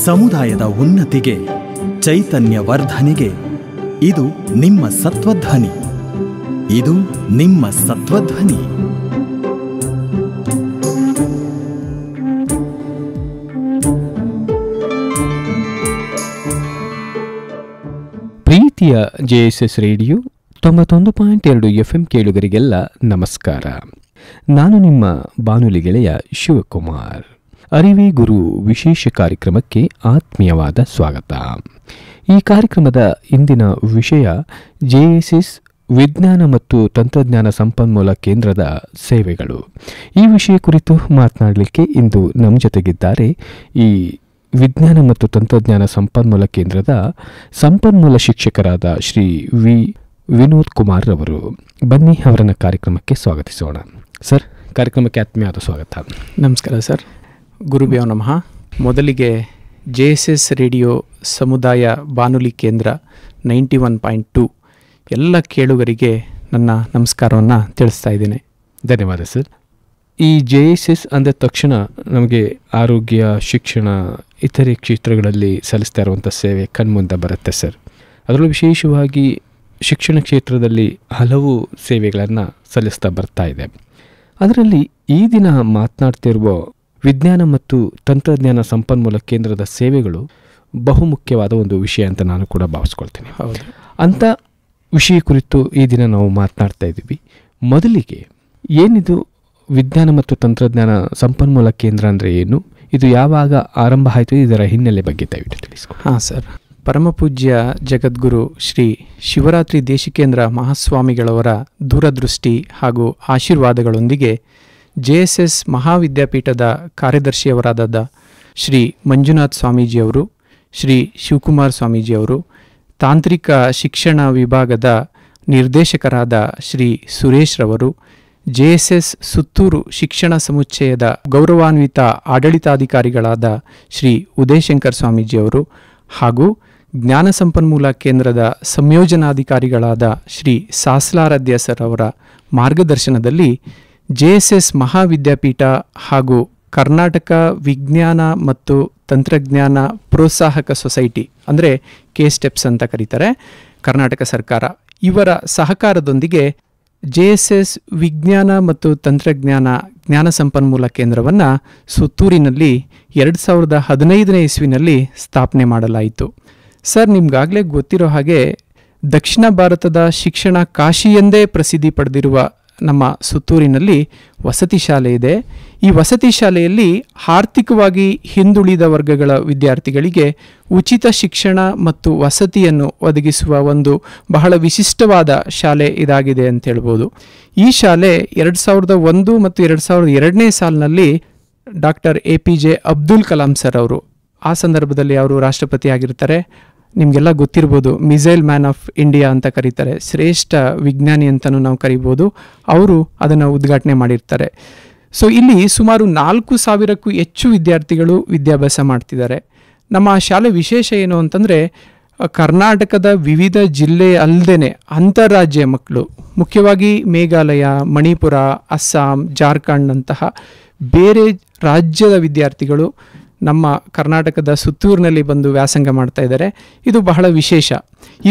ಸಮುದಾಯದ ಉನ್ನತಿಗೆ, ಚೈತನ್ಯ ವರ್ಧನೆಗೆ ಇದು ನಿಮ್ಮ ಸತ್ವಧ್ವನಿ. ಇದು ನಿಮ್ಮ ಸತ್ವಧ್ವನಿ. ಪ್ರೀತಿಯ JSS ರೇಡಿಯೋ 91.2 FM ಕೇಳುಗರಿಗೆಲ್ಲ ನಮಸ್ಕಾರ. ನಾನು ನಿಮ್ಮ ಬಾನುಲಿ ಗೆಳೆಯ ಶಿವಕುಮಾರ್. ಅರಿವಿ ಗುರು ವಿಶೇಷ ಕಾರ್ಯಕ್ರಮಕ್ಕೆ ಆತ್ಮೀಯವಾದ ಸ್ವಾಗತ. ಈ ಕಾರ್ಯಕ್ರಮದ ಇಂದಿನ ವಿಷಯ JSS ವಿಜ್ಞಾನ ಮತ್ತು ತಂತ್ರಜ್ಞಾನ ಸಂಪನ್ಮೂಲ ಕೇಂದ್ರದ ಸೇವೆಗಳು. ಈ ವಿಷಯ ಕುರಿತು ಮಾತನಾಡಲಿಕ್ಕೆ ಇಂದು ನಮ್ಮ ಜೊತೆಗಿದ್ದಾರೆ ಈ ವಿಜ್ಞಾನ ಮತ್ತು ತಂತ್ರಜ್ಞಾನ ಸಂಪನ್ಮೂಲ ಕೇಂದ್ರದ ಸಂಪನ್ಮೂಲ ಶಿಕ್ಷಕರಾದ ಶ್ರೀ ವಿನೋದ್ ಕುಮಾರ್ ರವರು. ಬನ್ನಿ ಅವರನ್ನು ಕಾರ್ಯಕ್ರಮಕ್ಕೆ ಸ್ವಾಗತಿಸೋಣ. ಸರ್, ಕಾರ್ಯಕ್ರಮಕ್ಕೆ ಆತ್ಮೀಯವಾದ ಸ್ವಾಗತ. ನಮಸ್ಕಾರ ಸರ್. ಗುರುಭ್ಯೋ ನಮಃ. ಮೊದಲಿಗೆ JSS ರೇಡಿಯೋ ಸಮುದಾಯ ಬಾನುಲಿ ಕೇಂದ್ರ 91.2 ಎಲ್ಲ ಕೇಳುಗರಿಗೆ ನನ್ನ ನಮಸ್ಕಾರವನ್ನು ತಿಳಿಸ್ತಾ ಇದ್ದೇನೆ. ಧನ್ಯವಾದ ಸರ್. ಈ JSS ಅಂದ ತಕ್ಷಣ ನಮಗೆ ಆರೋಗ್ಯ, ಶಿಕ್ಷಣ, ಇತರೆ ಕ್ಷೇತ್ರಗಳಲ್ಲಿ ಸಲ್ಲಿಸ್ತಾ ಇರುವಂಥ ಸೇವೆ ಕಣ್ಮುಂದೆ ಬರುತ್ತೆ ಸರ್. ಅದರಲ್ಲೂ ವಿಶೇಷವಾಗಿ ಶಿಕ್ಷಣ ಕ್ಷೇತ್ರದಲ್ಲಿ ಹಲವು ಸೇವೆಗಳನ್ನು ಸಲ್ಲಿಸ್ತಾ ಬರ್ತಾ ಇದೆ. ಅದರಲ್ಲಿ ಈ ದಿನ ಮಾತನಾಡ್ತಿರುವ ವಿಜ್ಞಾನ ಮತ್ತು ತಂತ್ರಜ್ಞಾನ ಸಂಪನ್ಮೂಲ ಕೇಂದ್ರದ ಸೇವೆಗಳು ಬಹುಮುಖ್ಯವಾದ ಒಂದು ವಿಷಯ ಅಂತ ನಾನು ಕೂಡ ಭಾವಿಸ್ಕೊಳ್ತೀನಿ. ಹೌದು, ಅಂಥ ವಿಷಯ ಕುರಿತು ಈ ದಿನ ನಾವು ಮಾತನಾಡ್ತಾ ಇದ್ದೀವಿ. ಮೊದಲಿಗೆ ಏನಿದು ವಿಜ್ಞಾನ ಮತ್ತು ತಂತ್ರಜ್ಞಾನ ಸಂಪನ್ಮೂಲ ಕೇಂದ್ರ ಅಂದರೆ ಏನು, ಇದು ಯಾವಾಗ ಆರಂಭ ಆಯಿತು, ಇದರ ಹಿನ್ನೆಲೆ ಬಗ್ಗೆ ದಯವಿಟ್ಟು ತಿಳಿಸ್ಕೊ. ಹಾಂ ಸರ್. ಪರಮಪೂಜ್ಯ ಜಗದ್ಗುರು ಶ್ರೀ ಶಿವರಾತ್ರಿ ದೇಶಿಕೇಂದ್ರ ಮಹಾಸ್ವಾಮಿಗಳವರ ದೂರದೃಷ್ಟಿ ಹಾಗೂ ಆಶೀರ್ವಾದಗಳೊಂದಿಗೆ JSS ಮಹಾವಿದ್ಯಾಪೀಠದ ಕಾರ್ಯದರ್ಶಿಯವರಾದ ಶ್ರೀ ಮಂಜುನಾಥ್ ಸ್ವಾಮೀಜಿಯವರು, ಶ್ರೀ ಶಿವಕುಮಾರ್ ಸ್ವಾಮೀಜಿಯವರು, ತಾಂತ್ರಿಕ ಶಿಕ್ಷಣ ವಿಭಾಗದ ನಿರ್ದೇಶಕರಾದ ಶ್ರೀ ಸುರೇಶ್ ರವರು, JSS ಸುತ್ತೂರು ಶಿಕ್ಷಣ ಸಮುಚ್ಚಯದ ಗೌರವಾನ್ವಿತ ಆಡಳಿತಾಧಿಕಾರಿಗಳಾದ ಶ್ರೀ ಉದಯಶಂಕರ್ ಸ್ವಾಮೀಜಿಯವರು ಹಾಗೂ ಜ್ಞಾನ ಸಂಪನ್ಮೂಲ ಕೇಂದ್ರದ ಸಂಯೋಜನಾಧಿಕಾರಿಗಳಾದ ಶ್ರೀ ಸಾಸ್ಲಾರಾಧ್ಯ ಸರ್ ಅವರ ಮಾರ್ಗದರ್ಶನದಲ್ಲಿ JSS ಮಹಾವಿದ್ಯಾಪೀಠ ಹಾಗೂ ಕರ್ನಾಟಕ ವಿಜ್ಞಾನ ಮತ್ತು ತಂತ್ರಜ್ಞಾನ ಪ್ರೋತ್ಸಾಹಕ ಸೊಸೈಟಿ, ಅಂದರೆ KSTEPS ಅಂತ ಕರೀತಾರೆ, ಕರ್ನಾಟಕ ಸರ್ಕಾರ, ಇವರ ಸಹಕಾರದೊಂದಿಗೆ JSS ವಿಜ್ಞಾನ ಮತ್ತು ತಂತ್ರಜ್ಞಾನ ಜ್ಞಾನ ಸಂಪನ್ಮೂಲ ಕೇಂದ್ರವನ್ನು ಸುತ್ತೂರಿನಲ್ಲಿ 2015ನೇ ಇಸ್ವಿನಲ್ಲಿ ಸ್ಥಾಪನೆ ಮಾಡಲಾಯಿತು. ಸರ್, ನಿಮ್ಗಾಗಲೇ ಗೊತ್ತಿರೋ ಹಾಗೆ ದಕ್ಷಿಣ ಭಾರತದ ಶಿಕ್ಷಣ ಕಾಶಿ ಎಂದೇ ಪ್ರಸಿದ್ಧಿ ಪಡೆದಿರುವ ನಮ್ಮ ಸುತ್ತೂರಿನಲ್ಲಿ ವಸತಿ ಶಾಲೆ ಇದೆ. ಈ ವಸತಿ ಶಾಲೆಯಲ್ಲಿ ಆರ್ಥಿಕವಾಗಿ ಹಿಂದುಳಿದ ವರ್ಗಗಳ ವಿದ್ಯಾರ್ಥಿಗಳಿಗೆ ಉಚಿತ ಶಿಕ್ಷಣ ಮತ್ತು ವಸತಿಯನ್ನು ಒದಗಿಸುವ ಒಂದು ಬಹಳ ವಿಶಿಷ್ಟವಾದ ಶಾಲೆ ಇದಾಗಿದೆ ಅಂತ ಹೇಳ್ಬೋದು. ಈ ಶಾಲೆ 2001 ಮತ್ತು 2002ನೇ ಸಾಲಿನಲ್ಲಿ doctor APJ Abdul Kalam sir ಅವರು, ಆ ಸಂದರ್ಭದಲ್ಲಿ ಅವರು ರಾಷ್ಟ್ರಪತಿ ಆಗಿರ್ತಾರೆ. ನಿಮಗೆಲ್ಲ ಗೊತ್ತಿರ್ಬೋದು, ಮಿಸೈಲ್ ಮ್ಯಾನ್ ಆಫ್ ಇಂಡಿಯಾ ಅಂತ ಕರೀತಾರೆ, ಶ್ರೇಷ್ಠ ವಿಜ್ಞಾನಿ ಅಂತಲೂ ನಾವು ಕರಿಬೋದು. ಅವರು ಅದನ್ನು ಉದ್ಘಾಟನೆ ಮಾಡಿರ್ತಾರೆ. ಸೊ ಇಲ್ಲಿ ಸುಮಾರು 4,000ಕ್ಕೂ ಹೆಚ್ಚು ವಿದ್ಯಾರ್ಥಿಗಳು ವಿದ್ಯಾಭ್ಯಾಸ ಮಾಡ್ತಿದ್ದಾರೆ. ನಮ್ಮ ಶಾಲೆ ವಿಶೇಷ ಏನು ಅಂತಂದರೆ, ಕರ್ನಾಟಕದ ವಿವಿಧ ಜಿಲ್ಲೆ ಅಲ್ಲದೆ ಅಂತಾರಾಜ್ಯ ಮಕ್ಕಳು, ಮುಖ್ಯವಾಗಿ ಮೇಘಾಲಯ, ಮಣಿಪುರ, ಅಸ್ಸಾಂ, ಜಾರ್ಖಂಡ್ ಅಂತಹ ಬೇರೆ ರಾಜ್ಯದ ವಿದ್ಯಾರ್ಥಿಗಳು ನಮ್ಮ ಕರ್ನಾಟಕದ ಸುತ್ತೂರಿನಲ್ಲಿ ಬಂದು ವ್ಯಾಸಂಗ ಮಾಡ್ತಾ ಇದ್ದಾರೆ. ಇದು ಬಹಳ ವಿಶೇಷ.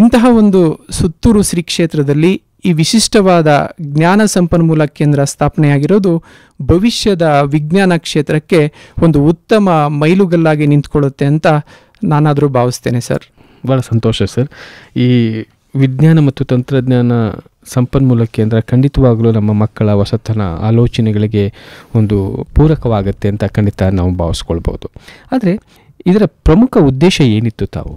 ಇಂತಹ ಒಂದು ಸುತ್ತೂರು ಶ್ರೀ ಕ್ಷೇತ್ರದಲ್ಲಿ ಈ ವಿಶಿಷ್ಟವಾದ ಜ್ಞಾನ ಸಂಪನ್ಮೂಲ ಕೇಂದ್ರ ಸ್ಥಾಪನೆಯಾಗಿರೋದು ಭವಿಷ್ಯದ ವಿಜ್ಞಾನ ಕ್ಷೇತ್ರಕ್ಕೆ ಒಂದು ಉತ್ತಮ ಮೈಲುಗಲ್ಲಾಗಿ ನಿಂತ್ಕೊಳ್ಳುತ್ತೆ ಅಂತ ನಾನಾದರೂ ಭಾವಿಸ್ತೇನೆ ಸರ್. ಭಾಳ ಸಂತೋಷ ಸರ್. ಈ ವಿಜ್ಞಾನ ಮತ್ತು ತಂತ್ರಜ್ಞಾನ ಸಂಪನ್ಮೂಲ ಕೇಂದ್ರ ಖಂಡಿತವಾಗಲೂ ನಮ್ಮ ಮಕ್ಕಳ ಹೊಸತನ ಆಲೋಚನೆಗಳಿಗೆ ಒಂದು ಪೂರಕವಾಗುತ್ತೆ ಅಂತ ಖಂಡಿತ ನಾವು ಭಾವಿಸ್ಕೊಳ್ಬೋದು. ಆದರೆ ಇದರ ಪ್ರಮುಖ ಉದ್ದೇಶ ಏನಿತ್ತು ತಾವು?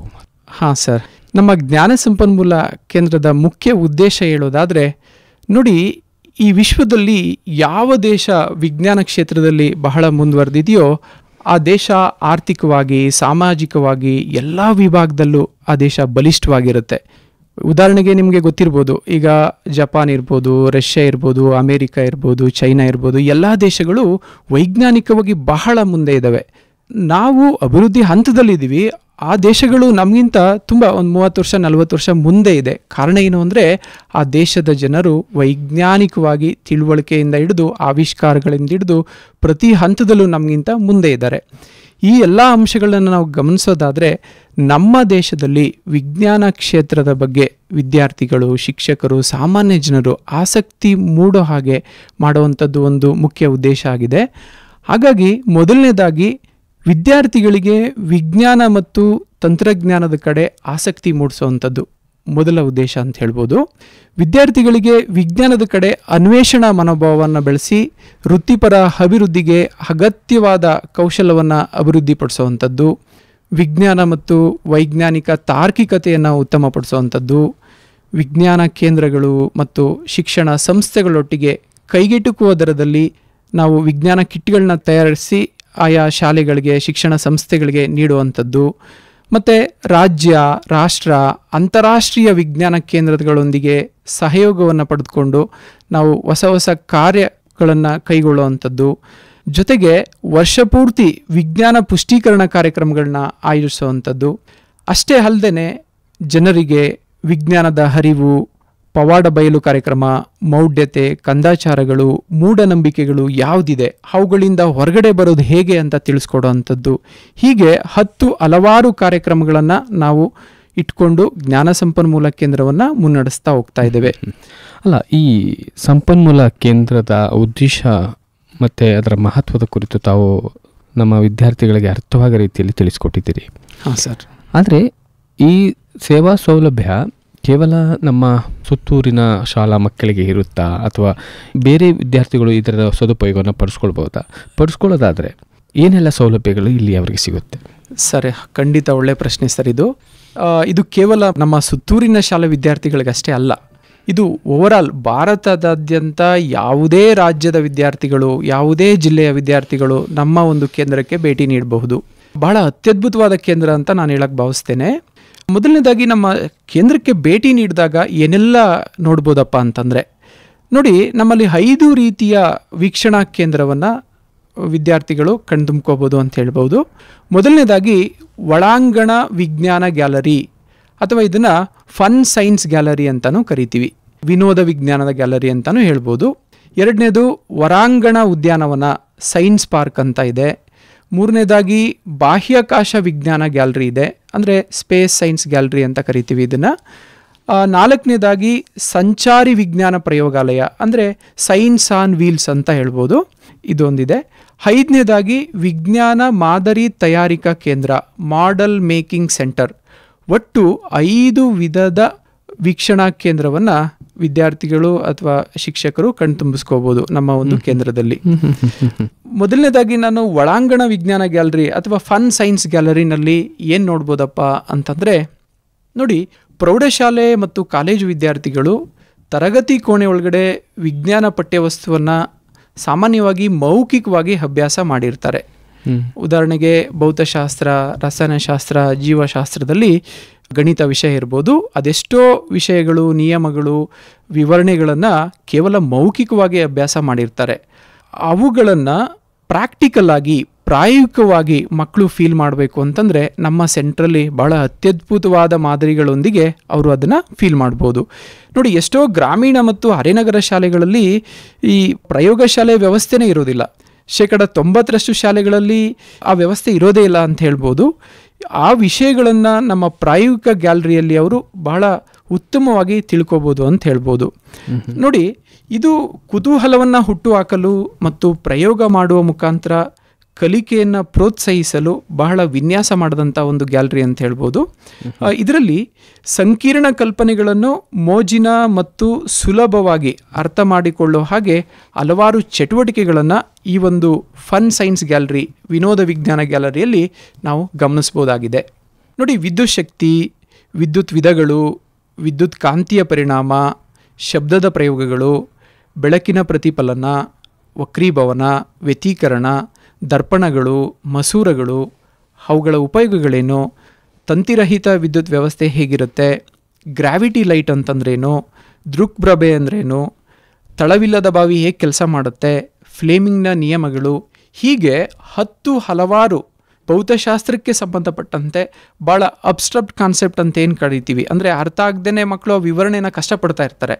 ಹಾಂ ಸರ್, ನಮ್ಮ ಜ್ಞಾನ ಸಂಪನ್ಮೂಲ ಕೇಂದ್ರದ ಮುಖ್ಯ ಉದ್ದೇಶ ಹೇಳೋದಾದರೆ, ನೋಡಿ, ಈ ವಿಶ್ವದಲ್ಲಿ ಯಾವ ದೇಶ ವಿಜ್ಞಾನ ಕ್ಷೇತ್ರದಲ್ಲಿ ಬಹಳ ಮುಂದುವರೆದಿದೆಯೋ ಆ ದೇಶ ಆರ್ಥಿಕವಾಗಿ, ಸಾಮಾಜಿಕವಾಗಿ ಎಲ್ಲ ವಿಭಾಗದಲ್ಲೂ ಆ ದೇಶ ಬಲಿಷ್ಠವಾಗಿರುತ್ತೆ. ಉದಾಹರಣೆಗೆ ನಿಮಗೆ ಗೊತ್ತಿರ್ಬೋದು, ಈಗ ಜಪಾನ್ ಇರ್ಬೋದು, ರಷ್ಯಾ ಇರ್ಬೋದು, ಅಮೇರಿಕಾ ಇರ್ಬೋದು, ಚೈನಾ ಇರ್ಬೋದು, ಎಲ್ಲ ದೇಶಗಳು ವೈಜ್ಞಾನಿಕವಾಗಿ ಬಹಳ ಮುಂದೆ ಇದ್ದಾವೆ. ನಾವು ಅಭಿವೃದ್ಧಿ ಹಂತದಲ್ಲಿದ್ದೀವಿ, ಆ ದೇಶಗಳು ನಮಗಿಂತ ತುಂಬ ಒಂದು 30 ವರ್ಷ 40 ವರ್ಷ ಮುಂದೆ ಇದೆ. ಕಾರಣ ಏನು ಅಂದರೆ, ಆ ದೇಶದ ಜನರು ವೈಜ್ಞಾನಿಕವಾಗಿ ತಿಳುವಳಿಕೆಯಿಂದ ಹಿಡಿದು ಆವಿಷ್ಕಾರಗಳಿಂದ ಹಿಡಿದು ಪ್ರತಿ ಹಂತದಲ್ಲೂ ನಮಗಿಂತ ಮುಂದೆ ಇದ್ದಾರೆ. ಈ ಎಲ್ಲ ಅಂಶಗಳನ್ನು ನಾವು ಗಮನಿಸೋದಾದರೆ ನಮ್ಮ ದೇಶದಲ್ಲಿ ವಿಜ್ಞಾನ ಕ್ಷೇತ್ರದ ಬಗ್ಗೆ ವಿದ್ಯಾರ್ಥಿಗಳು, ಶಿಕ್ಷಕರು, ಸಾಮಾನ್ಯ ಜನರು ಆಸಕ್ತಿ ಮೂಡೋ ಹಾಗೆ ಮಾಡುವಂಥದ್ದು ಒಂದು ಮುಖ್ಯ ಉದ್ದೇಶ ಆಗಿದೆ. ಹಾಗಾಗಿ ಮೊದಲನೇದಾಗಿ ವಿದ್ಯಾರ್ಥಿಗಳಿಗೆ ವಿಜ್ಞಾನ ಮತ್ತು ತಂತ್ರಜ್ಞಾನದ ಕಡೆ ಆಸಕ್ತಿ ಮೂಡಿಸುವಂಥದ್ದು ಮೊದಲ ಉದ್ದೇಶ ಅಂತ ಹೇಳ್ಬೋದು. ವಿದ್ಯಾರ್ಥಿಗಳಿಗೆ ವಿಜ್ಞಾನದ ಕಡೆ ಅನ್ವೇಷಣಾ ಮನೋಭಾವವನ್ನು ಬೆಳೆಸಿ ವೃತ್ತಿಪರ ಅಭಿವೃದ್ಧಿಗೆ ಅಗತ್ಯವಾದ ಕೌಶಲ್ಯವನ್ನು ಅಭಿವೃದ್ಧಿಪಡಿಸುವಂಥದ್ದು, ವಿಜ್ಞಾನ ಮತ್ತು ವೈಜ್ಞಾನಿಕ ತಾರ್ಕಿಕತೆಯನ್ನು ಉತ್ತಮಪಡಿಸುವಂಥದ್ದು, ವಿಜ್ಞಾನ ಕೇಂದ್ರಗಳು ಮತ್ತು ಶಿಕ್ಷಣ ಸಂಸ್ಥೆಗಳೊಟ್ಟಿಗೆ ಕೈಗೆಟುಕುವ ದರದಲ್ಲಿ ನಾವು ವಿಜ್ಞಾನ ಕಿಟ್ಗಳನ್ನ ತಯಾರಿಸಿ ಆಯಾ ಶಾಲೆಗಳಿಗೆ, ಶಿಕ್ಷಣ ಸಂಸ್ಥೆಗಳಿಗೆ ನೀಡುವಂಥದ್ದು, ಮತ್ತು ರಾಜ್ಯ, ರಾಷ್ಟ್ರ, ಅಂತಾರಾಷ್ಟ್ರೀಯ ವಿಜ್ಞಾನ ಕೇಂದ್ರಗಳೊಂದಿಗೆ ಸಹಯೋಗವನ್ನು ಪಡೆದುಕೊಂಡು ನಾವು ಹೊಸ ಹೊಸ ಕಾರ್ಯಗಳನ್ನು ಕೈಗೊಳ್ಳುವಂಥದ್ದು, ಜೊತೆಗೆ ವರ್ಷಪೂರ್ತಿ ವಿಜ್ಞಾನ ಪುಷ್ಟೀಕರಣ ಕಾರ್ಯಕ್ರಮಗಳನ್ನ ಆಯೋಜಿಸುವಂಥದ್ದು. ಅಷ್ಟೇ ಅಲ್ಲದೆ ಜನರಿಗೆ ವಿಜ್ಞಾನದ ಅರಿವು, ಪವಾಡ ಬಯಲು ಕಾರ್ಯಕ್ರಮ, ಮೌಢ್ಯತೆ, ಕಂದಾಚಾರಗಳು, ಮೂಢನಂಬಿಕೆಗಳು ಯಾವುದಿದೆ ಅವುಗಳಿಂದ ಹೊರಗಡೆ ಬರೋದು ಹೇಗೆ ಅಂತ ತಿಳಿಸ್ಕೊಡೋವಂಥದ್ದು. ಹೀಗೆ ಹಲವಾರು ಕಾರ್ಯಕ್ರಮಗಳನ್ನು ನಾವು ಇಟ್ಕೊಂಡು ಜ್ಞಾನ ಸಂಪನ್ಮೂಲ ಕೇಂದ್ರವನ್ನು ಮುನ್ನಡೆಸ್ತಾ ಹೋಗ್ತಾ ಇದ್ದೇವೆ. ಅಲ್ಲ, ಈ ಸಂಪನ್ಮೂಲ ಕೇಂದ್ರದ ಉದ್ದೇಶ ಮತ್ತು ಅದರ ಮಹತ್ವದ ಕುರಿತು ತಾವು ನಮ್ಮ ವಿದ್ಯಾರ್ಥಿಗಳಿಗೆ ಅರ್ಥವಾಗೋ ರೀತಿಯಲ್ಲಿ ತಿಳಿಸ್ಕೊಟ್ಟಿದ್ದೀರಿ. ಹಾಂ ಸರ್. ಆದರೆ ಈ ಸೇವಾ ಸೌಲಭ್ಯ ಕೇವಲ ನಮ್ಮ ಸುತ್ತೂರಿನ ಶಾಲಾ ಮಕ್ಕಳಿಗೆ ಇರುತ್ತಾ ಅಥವಾ ಬೇರೆ ವಿದ್ಯಾರ್ಥಿಗಳು ಇದರ ಸದುಪಯೋಗವನ್ನು ಪಡಿಸ್ಕೊಳ್ಳೋದಾದರೆ ಏನೆಲ್ಲ ಸೌಲಭ್ಯಗಳು ಇಲ್ಲಿ ಅವರಿಗೆ ಸಿಗುತ್ತೆ? ಸರಿ, ಖಂಡಿತ ಒಳ್ಳೆ ಪ್ರಶ್ನೆ ಸರ್. ಇದು ಕೇವಲ ನಮ್ಮ ಸುತ್ತೂರಿನ ಶಾಲಾ ವಿದ್ಯಾರ್ಥಿಗಳಿಗಷ್ಟೇ ಅಲ್ಲ, ಇದು ಓವರಾಲ್ ಭಾರತದಾದ್ಯಂತ ಯಾವುದೇ ರಾಜ್ಯದ ವಿದ್ಯಾರ್ಥಿಗಳು, ಯಾವುದೇ ಜಿಲ್ಲೆಯ ವಿದ್ಯಾರ್ಥಿಗಳು ನಮ್ಮ ಒಂದು ಕೇಂದ್ರಕ್ಕೆ ಭೇಟಿ ನೀಡಬಹುದು. ಬಹಳ ಅತ್ಯದ್ಭುತವಾದ ಕೇಂದ್ರ ಅಂತ ನಾನು ಹೇಳಕ್ಕೆ ಭಾವಿಸ್ತೇನೆ. ಮೊದಲನೇದಾಗಿ ನಮ್ಮ ಕೇಂದ್ರಕ್ಕೆ ಭೇಟಿ ನೀಡಿದಾಗ ಏನೆಲ್ಲ ನೋಡ್ಬೋದಪ್ಪ ಅಂತಂದರೆ, ನೋಡಿ, ನಮ್ಮಲ್ಲಿ 5 ರೀತಿಯ ವೀಕ್ಷಣಾ ಕೇಂದ್ರವನ್ನು ವಿದ್ಯಾರ್ಥಿಗಳು ಕಣ್ತುಂಬ್ಕೋಬೋದು ಅಂತ ಹೇಳ್ಬೋದು. ಮೊದಲನೇದಾಗಿ ಒಳಾಂಗಣ ವಿಜ್ಞಾನ ಗ್ಯಾಲರಿ ಅಥವಾ ಇದನ್ನು ಫನ್ ಸೈನ್ಸ್ ಗ್ಯಾಲರಿ ಅಂತಲೂ ಕರಿತೀವಿ, ವಿನೋದ ವಿಜ್ಞಾನದ ಗ್ಯಾಲರಿ ಅಂತಲೂ ಹೇಳ್ಬೋದು. ಎರಡನೇದು ಹೊರಾಂಗಣ ಉದ್ಯಾನವನ ಸೈನ್ಸ್ ಪಾರ್ಕ್ ಅಂತ ಇದೆ. ಮೂರನೇದಾಗಿ ಬಾಹ್ಯಾಕಾಶ ವಿಜ್ಞಾನ ಗ್ಯಾಲರಿ ಇದೆ, ಅಂದರೆ ಸ್ಪೇಸ್ ಸೈನ್ಸ್ ಗ್ಯಾಲರಿ ಅಂತ ಕರಿತೀವಿ ಇದನ್ನು. ನಾಲ್ಕನೇದಾಗಿ ಸಂಚಾರಿ ವಿಜ್ಞಾನ ಪ್ರಯೋಗಾಲಯ, ಅಂದರೆ ಸೈನ್ಸ್ ಆನ್ ವೀಲ್ಸ್ ಅಂತ ಹೇಳ್ಬೋದು, ಇದೊಂದಿದೆ. ಐದನೇದಾಗಿ ವಿಜ್ಞಾನ ಮಾದರಿ ತಯಾರಿಕಾ ಕೇಂದ್ರ, ಮಾಡೆಲ್ ಮೇಕಿಂಗ್ ಸೆಂಟರ್. ಒಟ್ಟು 5 ವಿಧದ ವೀಕ್ಷಣಾ ಕೇಂದ್ರವನ್ನು ವಿದ್ಯಾರ್ಥಿಗಳು ಅಥವಾ ಶಿಕ್ಷಕರು ಕಣ್ತುಂಬಿಸ್ಕೋಬೋದು ನಮ್ಮ ಒಂದು ಕೇಂದ್ರದಲ್ಲಿ. ಮೊದಲನೇದಾಗಿ ನಾನು ಒಳಾಂಗಣ ವಿಜ್ಞಾನ ಗ್ಯಾಲರಿ ಅಥವಾ ಫನ್ ಸೈನ್ಸ್ ಗ್ಯಾಲರಿನಲ್ಲಿ ಏನು ನೋಡ್ಬೋದಪ್ಪ ಅಂತಂದರೆ, ನೋಡಿ, ಪ್ರೌಢಶಾಲೆ ಮತ್ತು ಕಾಲೇಜು ವಿದ್ಯಾರ್ಥಿಗಳು ತರಗತಿ ಕೋಣೆ ಒಳಗಡೆ ವಿಜ್ಞಾನ ಪಠ್ಯವಸ್ತುವನ್ನು ಸಾಮಾನ್ಯವಾಗಿ ಮೌಖಿಕವಾಗಿ ಅಭ್ಯಾಸ ಮಾಡಿರ್ತಾರೆ. ಉದಾಹರಣೆಗೆ ಭೌತಶಾಸ್ತ್ರ, ರಸಾಯನಶಾಸ್ತ್ರ, ಜೀವಶಾಸ್ತ್ರದಲ್ಲಿ ಗಣಿತ ವಿಷಯ ಇರ್ಬೋದು. ಅದೆಷ್ಟೋ ವಿಷಯಗಳು, ನಿಯಮಗಳು, ವಿವರಣೆಗಳನ್ನು ಕೇವಲ ಮೌಖಿಕವಾಗಿ ಅಭ್ಯಾಸ ಮಾಡಿರ್ತಾರೆ. ಅವುಗಳನ್ನು ಪ್ರಾಕ್ಟಿಕಲ್ ಆಗಿ, ಪ್ರಾಯೋಗಿಕವಾಗಿ ಮಕ್ಕಳು ಫೀಲ್ ಮಾಡಬೇಕು ಅಂತಂದರೆ ನಮ್ಮ ಸೆಂಟ್ರಲ್ಲಿ ಭಾಳ ಅತ್ಯದ್ಭುತವಾದ ಮಾದರಿಗಳೊಂದಿಗೆ ಅವರು ಅದನ್ನು ಫೀಲ್ ಮಾಡ್ಬೋದು. ನೋಡಿ, ಎಷ್ಟೋ ಗ್ರಾಮೀಣ ಮತ್ತು ಅರೆನಗರ ಶಾಲೆಗಳಲ್ಲಿ ಈ ಪ್ರಯೋಗಶಾಲೆ ವ್ಯವಸ್ಥೆನೇ ಇರೋದಿಲ್ಲ. 90% ಶಾಲೆಗಳಲ್ಲಿ ಆ ವ್ಯವಸ್ಥೆ ಇರೋದೇ ಇಲ್ಲ ಅಂತ ಹೇಳ್ಬೋದು. ಆ ವಿಷಯಗಳನ್ನು ನಮ್ಮ ಪ್ರಾಯೋಗಿಕ ಗ್ಯಾಲರಿಯಲ್ಲಿ ಅವರು ಬಹಳ ಉತ್ತಮವಾಗಿ ತಿಳ್ಕೊಬೋದು ಅಂತ ಹೇಳ್ಬೋದು. ನೋಡಿ, ಇದು ಕುತೂಹಲವನ್ನು ಹುಟ್ಟುಹಾಕಲು ಮತ್ತು ಪ್ರಯೋಗ ಮಾಡುವ ಮುಖಾಂತರ ಕಲಿಕೆಯನ್ನು ಪ್ರೋತ್ಸಾಹಿಸಲು ಬಹಳ ವಿನ್ಯಾಸ ಮಾಡಿದಂಥ ಒಂದು ಗ್ಯಾಲರಿ ಅಂತ ಹೇಳ್ಬೋದು. ಇದರಲ್ಲಿ ಸಂಕೀರ್ಣ ಕಲ್ಪನೆಗಳನ್ನು ಮೋಜಿನ ಮತ್ತು ಸುಲಭವಾಗಿ ಅರ್ಥ ಮಾಡಿಕೊಳ್ಳೋ ಹಾಗೆ ಹಲವಾರು ಚಟುವಟಿಕೆಗಳನ್ನು ಈ ಒಂದು ಫನ್ ಸೈನ್ಸ್ ಗ್ಯಾಲರಿ, ವಿನೋದ ವಿಜ್ಞಾನ ಗ್ಯಾಲರಿಯಲ್ಲಿ ನಾವು ಗಮನಿಸ್ಬೋದಾಗಿದೆ. ನೋಡಿ, ವಿದ್ಯುತ್ ಶಕ್ತಿ, ವಿದ್ಯುತ್ ವಿಧಗಳು, ವಿದ್ಯುತ್ ಕಾಂತೀಯ ಪರಿಣಾಮ, ಶಬ್ದದ ಪ್ರಯೋಗಗಳು, ಬೆಳಕಿನ ಪ್ರತಿಫಲನ, ವಕ್ರೀಭವನ, ವ್ಯತೀಕರಣ, ದರ್ಪಣಗಳು, ಮಸೂರಗಳು, ಅವುಗಳ ಉಪಯೋಗಗಳೇನು, ತಂತಿರಹಿತ ವಿದ್ಯುತ್ ವ್ಯವಸ್ಥೆ ಹೇಗಿರುತ್ತೆ, ಗ್ರಾವಿಟಿ ಲೈಟ್ ಅಂತಂದ್ರೇನು, ದೃಕ್ಪ್ರಭೆ ಅಂದ್ರೇನು, ತಳವಿಲ್ಲದ ಬಾವಿ ಹೇಗೆ ಕೆಲಸ ಮಾಡುತ್ತೆ, ಫ್ಲೇಮಿಂಗ್ನ ನಿಯಮಗಳು, ಹೀಗೆ ಹಲವಾರು ಭೌತಶಾಸ್ತ್ರಕ್ಕೆ ಸಂಬಂಧಪಟ್ಟಂತೆ ಭಾಳ ಅಬ್ಸ್ಟ್ರಾಕ್ಟ್ ಕಾನ್ಸೆಪ್ಟ್ ಅಂತ ಏನು ಕರಿತೀವಿ, ಅಂದರೆ ಅರ್ಥ ಆಗದೇ ಮಕ್ಕಳು ಆ ವಿವರಣೆನ ಕಷ್ಟಪಡ್ತಾ ಇರ್ತಾರೆ.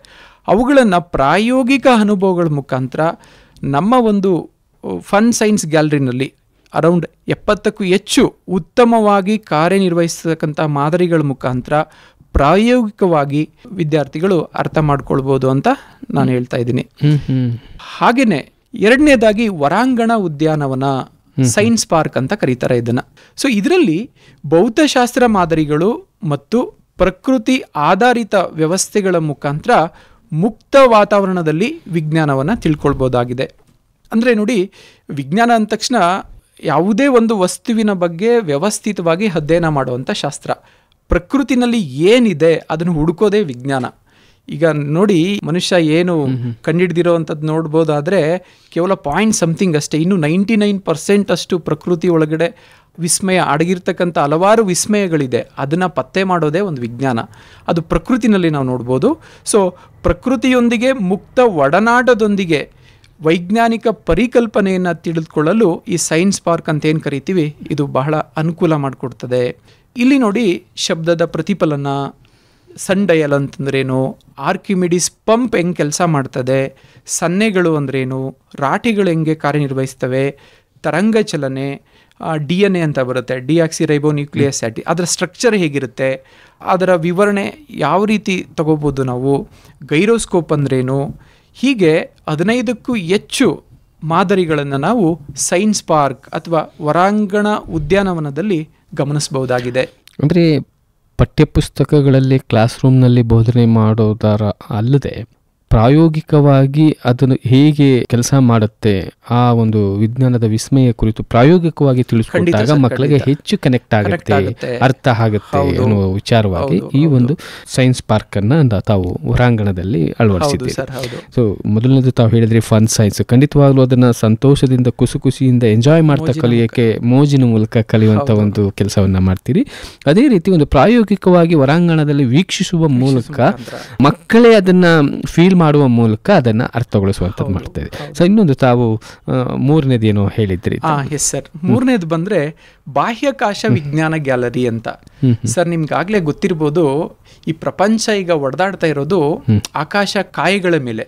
ಅವುಗಳನ್ನು ಪ್ರಾಯೋಗಿಕ ಅನುಭವಗಳ ಮುಖಾಂತರ ನಮ್ಮ ಒಂದು ಫನ್ ಸೈನ್ಸ್ ಗ್ಯಾಲರಿನಲ್ಲಿ ಅರೌಂಡ್ 70ಕ್ಕೂ ಹೆಚ್ಚು ಉತ್ತಮವಾಗಿ ಕಾರ್ಯನಿರ್ವಹಿಸತಕ್ಕಂಥ ಮಾದರಿಗಳ ಮುಖಾಂತರ ಪ್ರಾಯೋಗಿಕವಾಗಿ ವಿದ್ಯಾರ್ಥಿಗಳು ಅರ್ಥ ಮಾಡ್ಕೊಳ್ಬೋದು ಅಂತ ನಾನು ಹೇಳ್ತಾ ಇದ್ದೀನಿ. ಹಾಗೇನೆ ಎರಡನೇದಾಗಿ ಹೊರಾಂಗಣ ಉದ್ಯಾನವನ, ಸೈನ್ಸ್ ಪಾರ್ಕ್ ಅಂತ ಕರೀತಾರೆ ಇದನ್ನ. ಸೊ ಇದರಲ್ಲಿ ಭೌತಶಾಸ್ತ್ರ ಮಾದರಿಗಳು ಮತ್ತು ಪ್ರಕೃತಿ ಆಧಾರಿತ ವ್ಯವಸ್ಥೆಗಳ ಮುಖಾಂತರ ಮುಕ್ತ ವಾತಾವರಣದಲ್ಲಿ ವಿಜ್ಞಾನವನ್ನು ತಿಳ್ಕೊಳ್ಬೋದಾಗಿದೆ. ಅಂದರೆ ನೋಡಿ, ವಿಜ್ಞಾನ ಅಂದ ತಕ್ಷಣ ಯಾವುದೇ ಒಂದು ವಸ್ತುವಿನ ಬಗ್ಗೆ ವ್ಯವಸ್ಥಿತವಾಗಿ ಅಧ್ಯಯನ ಮಾಡುವಂಥ ಶಾಸ್ತ್ರ. ಪ್ರಕೃತಿನಲ್ಲಿ ಏನಿದೆ ಅದನ್ನು ಹುಡುಕೋದೇ ವಿಜ್ಞಾನ. ಈಗ ನೋಡಿ, ಮನುಷ್ಯ ಏನು ಕಂಡುಹಿಡಿದಿರೋ ಅಂಥದ್ದು ನೋಡ್ಬೋದಾದರೆ ಕೇವಲ 0.something ಅಷ್ಟೇ. ಇನ್ನು 99% ಅಷ್ಟು ಪ್ರಕೃತಿ ಒಳಗಡೆ ವಿಸ್ಮಯ ಅಡಗಿರ್ತಕ್ಕಂಥ ಹಲವಾರು ವಿಸ್ಮಯಗಳಿದೆ. ಅದನ್ನು ಪತ್ತೆ ಮಾಡೋದೇ ಒಂದು ವಿಜ್ಞಾನ. ಅದು ಪ್ರಕೃತಿನಲ್ಲಿ ನಾವು ನೋಡ್ಬೋದು. ಸೊ ಪ್ರಕೃತಿಯೊಂದಿಗೆ ಮುಕ್ತ ಒಡನಾಟದೊಂದಿಗೆ ವೈಜ್ಞಾನಿಕ ಪರಿಕಲ್ಪನೆಯನ್ನು ತಿಳಿದುಕೊಳ್ಳಲು ಈ ಸೈನ್ಸ್ ಪಾರ್ಕ್ ಅಂತ ಏನು ಕರಿತೀವಿ, ಇದು ಬಹಳ ಅನುಕೂಲ ಮಾಡಿಕೊಡ್ತದೆ. ಇಲ್ಲಿ ನೋಡಿ, ಶಬ್ದದ ಪ್ರತಿಫಲನ, ಸನ್ ಡಯಲ್ ಅಂತಂದ್ರೇನು, ಆರ್ಕಿಮಿಡೀಸ್ ಪಂಪ್ ಹೆಂಗೆ ಕೆಲಸ ಮಾಡ್ತದೆ, ಸನ್ನೆಗಳು ಅಂದ್ರೇನು, ರಾಟಿಗಳು ಹೆಂಗೆ ಕಾರ್ಯನಿರ್ವಹಿಸ್ತವೆ, ತರಂಗ ಚಲನೆ, DNA ಅಂತ ಬರುತ್ತೆ, ಡಿಆಕ್ಸಿರೈಬೋನ್ಯೂಕ್ಲಿಯಸ್ ಆ್ಯಸಿಡ್, ಅದರ ಸ್ಟ್ರಕ್ಚರ್ ಹೇಗಿರುತ್ತೆ, ಅದರ ವಿವರಣೆ ಯಾವ ರೀತಿ ತಗೋಬೋದು ನಾವು, ಗೈರೋಸ್ಕೋಪ್ ಅಂದ್ರೇನು, ಹೀಗೆ 15ಕ್ಕೂ ಹೆಚ್ಚು ಮಾದರಿಗಳನ್ನು ನಾವು ಸೈನ್ಸ್ ಪಾರ್ಕ್ ಅಥವಾ ಹೊರಾಂಗಣ ಉದ್ಯಾನವನದಲ್ಲಿ ಗಮನಿಸಬಹುದಾಗಿದೆ. ಅಂದರೆ ಪಠ್ಯಪುಸ್ತಕಗಳಲ್ಲಿ ಕ್ಲಾಸ್ ರೂಮ್ನಲ್ಲಿ ಬೋಧನೆ ಮಾಡೋದರ ಅಲ್ಲದೆ ಪ್ರಾಯೋಗಿಕವಾಗಿ ಅದನ್ನು ಹೇಗೆ ಕೆಲಸ ಮಾಡುತ್ತೆ, ಆ ಒಂದು ವಿಜ್ಞಾನದ ವಿಸ್ಮಯ ಕುರಿತು ಪ್ರಾಯೋಗಿಕವಾಗಿ ತಿಳಿಸ್ಕೊಟ್ಟಾಗ ಮಕ್ಕಳಿಗೆ ಹೆಚ್ಚು ಕನೆಕ್ಟ್ ಆಗುತ್ತೆ, ಅರ್ಥ ಆಗುತ್ತೆ ಎನ್ನುವ ವಿಚಾರವಾಗಿ ಈ ಒಂದು ಸೈನ್ಸ್ ಪಾರ್ಕ್ ಅನ್ನ ತಾವು ಹೊರಾಂಗಣದಲ್ಲಿ ಅಳವಡಿಸಿದ್ದೀರಿ. ಸೊ ಮೊದಲನೇದು ತಾವು ಹೇಳಿದ್ರಿ ಫನ್ ಸೈನ್ಸ್. ಖಂಡಿತವಾಗ್ಲೂ ಅದನ್ನ ಸಂತೋಷದಿಂದ ಕುಸುಕುಸಿಯಿಂದ ಎಂಜಾಯ್ ಮಾಡ್ತಾ ಕಲಿಯೋಕೆ, ಮೋಜಿನ ಮೂಲಕ ಕಲಿಯುವಂತ ಒಂದು ಕೆಲಸವನ್ನ ಮಾಡ್ತೀರಿ. ಅದೇ ರೀತಿ ಒಂದು ಪ್ರಾಯೋಗಿಕವಾಗಿ ಹೊರಾಂಗಣದಲ್ಲಿ ವೀಕ್ಷಿಸುವ ಮೂಲಕ ಮಕ್ಕಳೇ ಅದನ್ನ ಫೀಲ್ ಮಾಡುವ ಮೂಲಕ ಅದನ್ನ ಅರ್ಥಗೊಳಿಸುವಂಥದ್ದು ಮಾಡ್ತಾ ಇದೆ. ಸೊ ಇನ್ನೊಂದು ತಾವು ಮೂರನೇದೇನೋ ಹೇಳಿದ್ರಿ. ಎಸ್ ಸರ್, ಮೂರನೇದು ಬಂದ್ರೆ ಬಾಹ್ಯಾಕಾಶ ವಿಜ್ಞಾನ ಗ್ಯಾಲರಿ ಅಂತ. ಸರ್, ನಿಮ್ಗಾಗ್ಲೇ ಗೊತ್ತಿರ್ಬೋದು, ಈ ಪ್ರಪಂಚ ಈಗ ಒಡೆದಾಡ್ತಾ ಇರೋದು ಆಕಾಶ ಕಾಯಗಳ ಮೇಲೆ.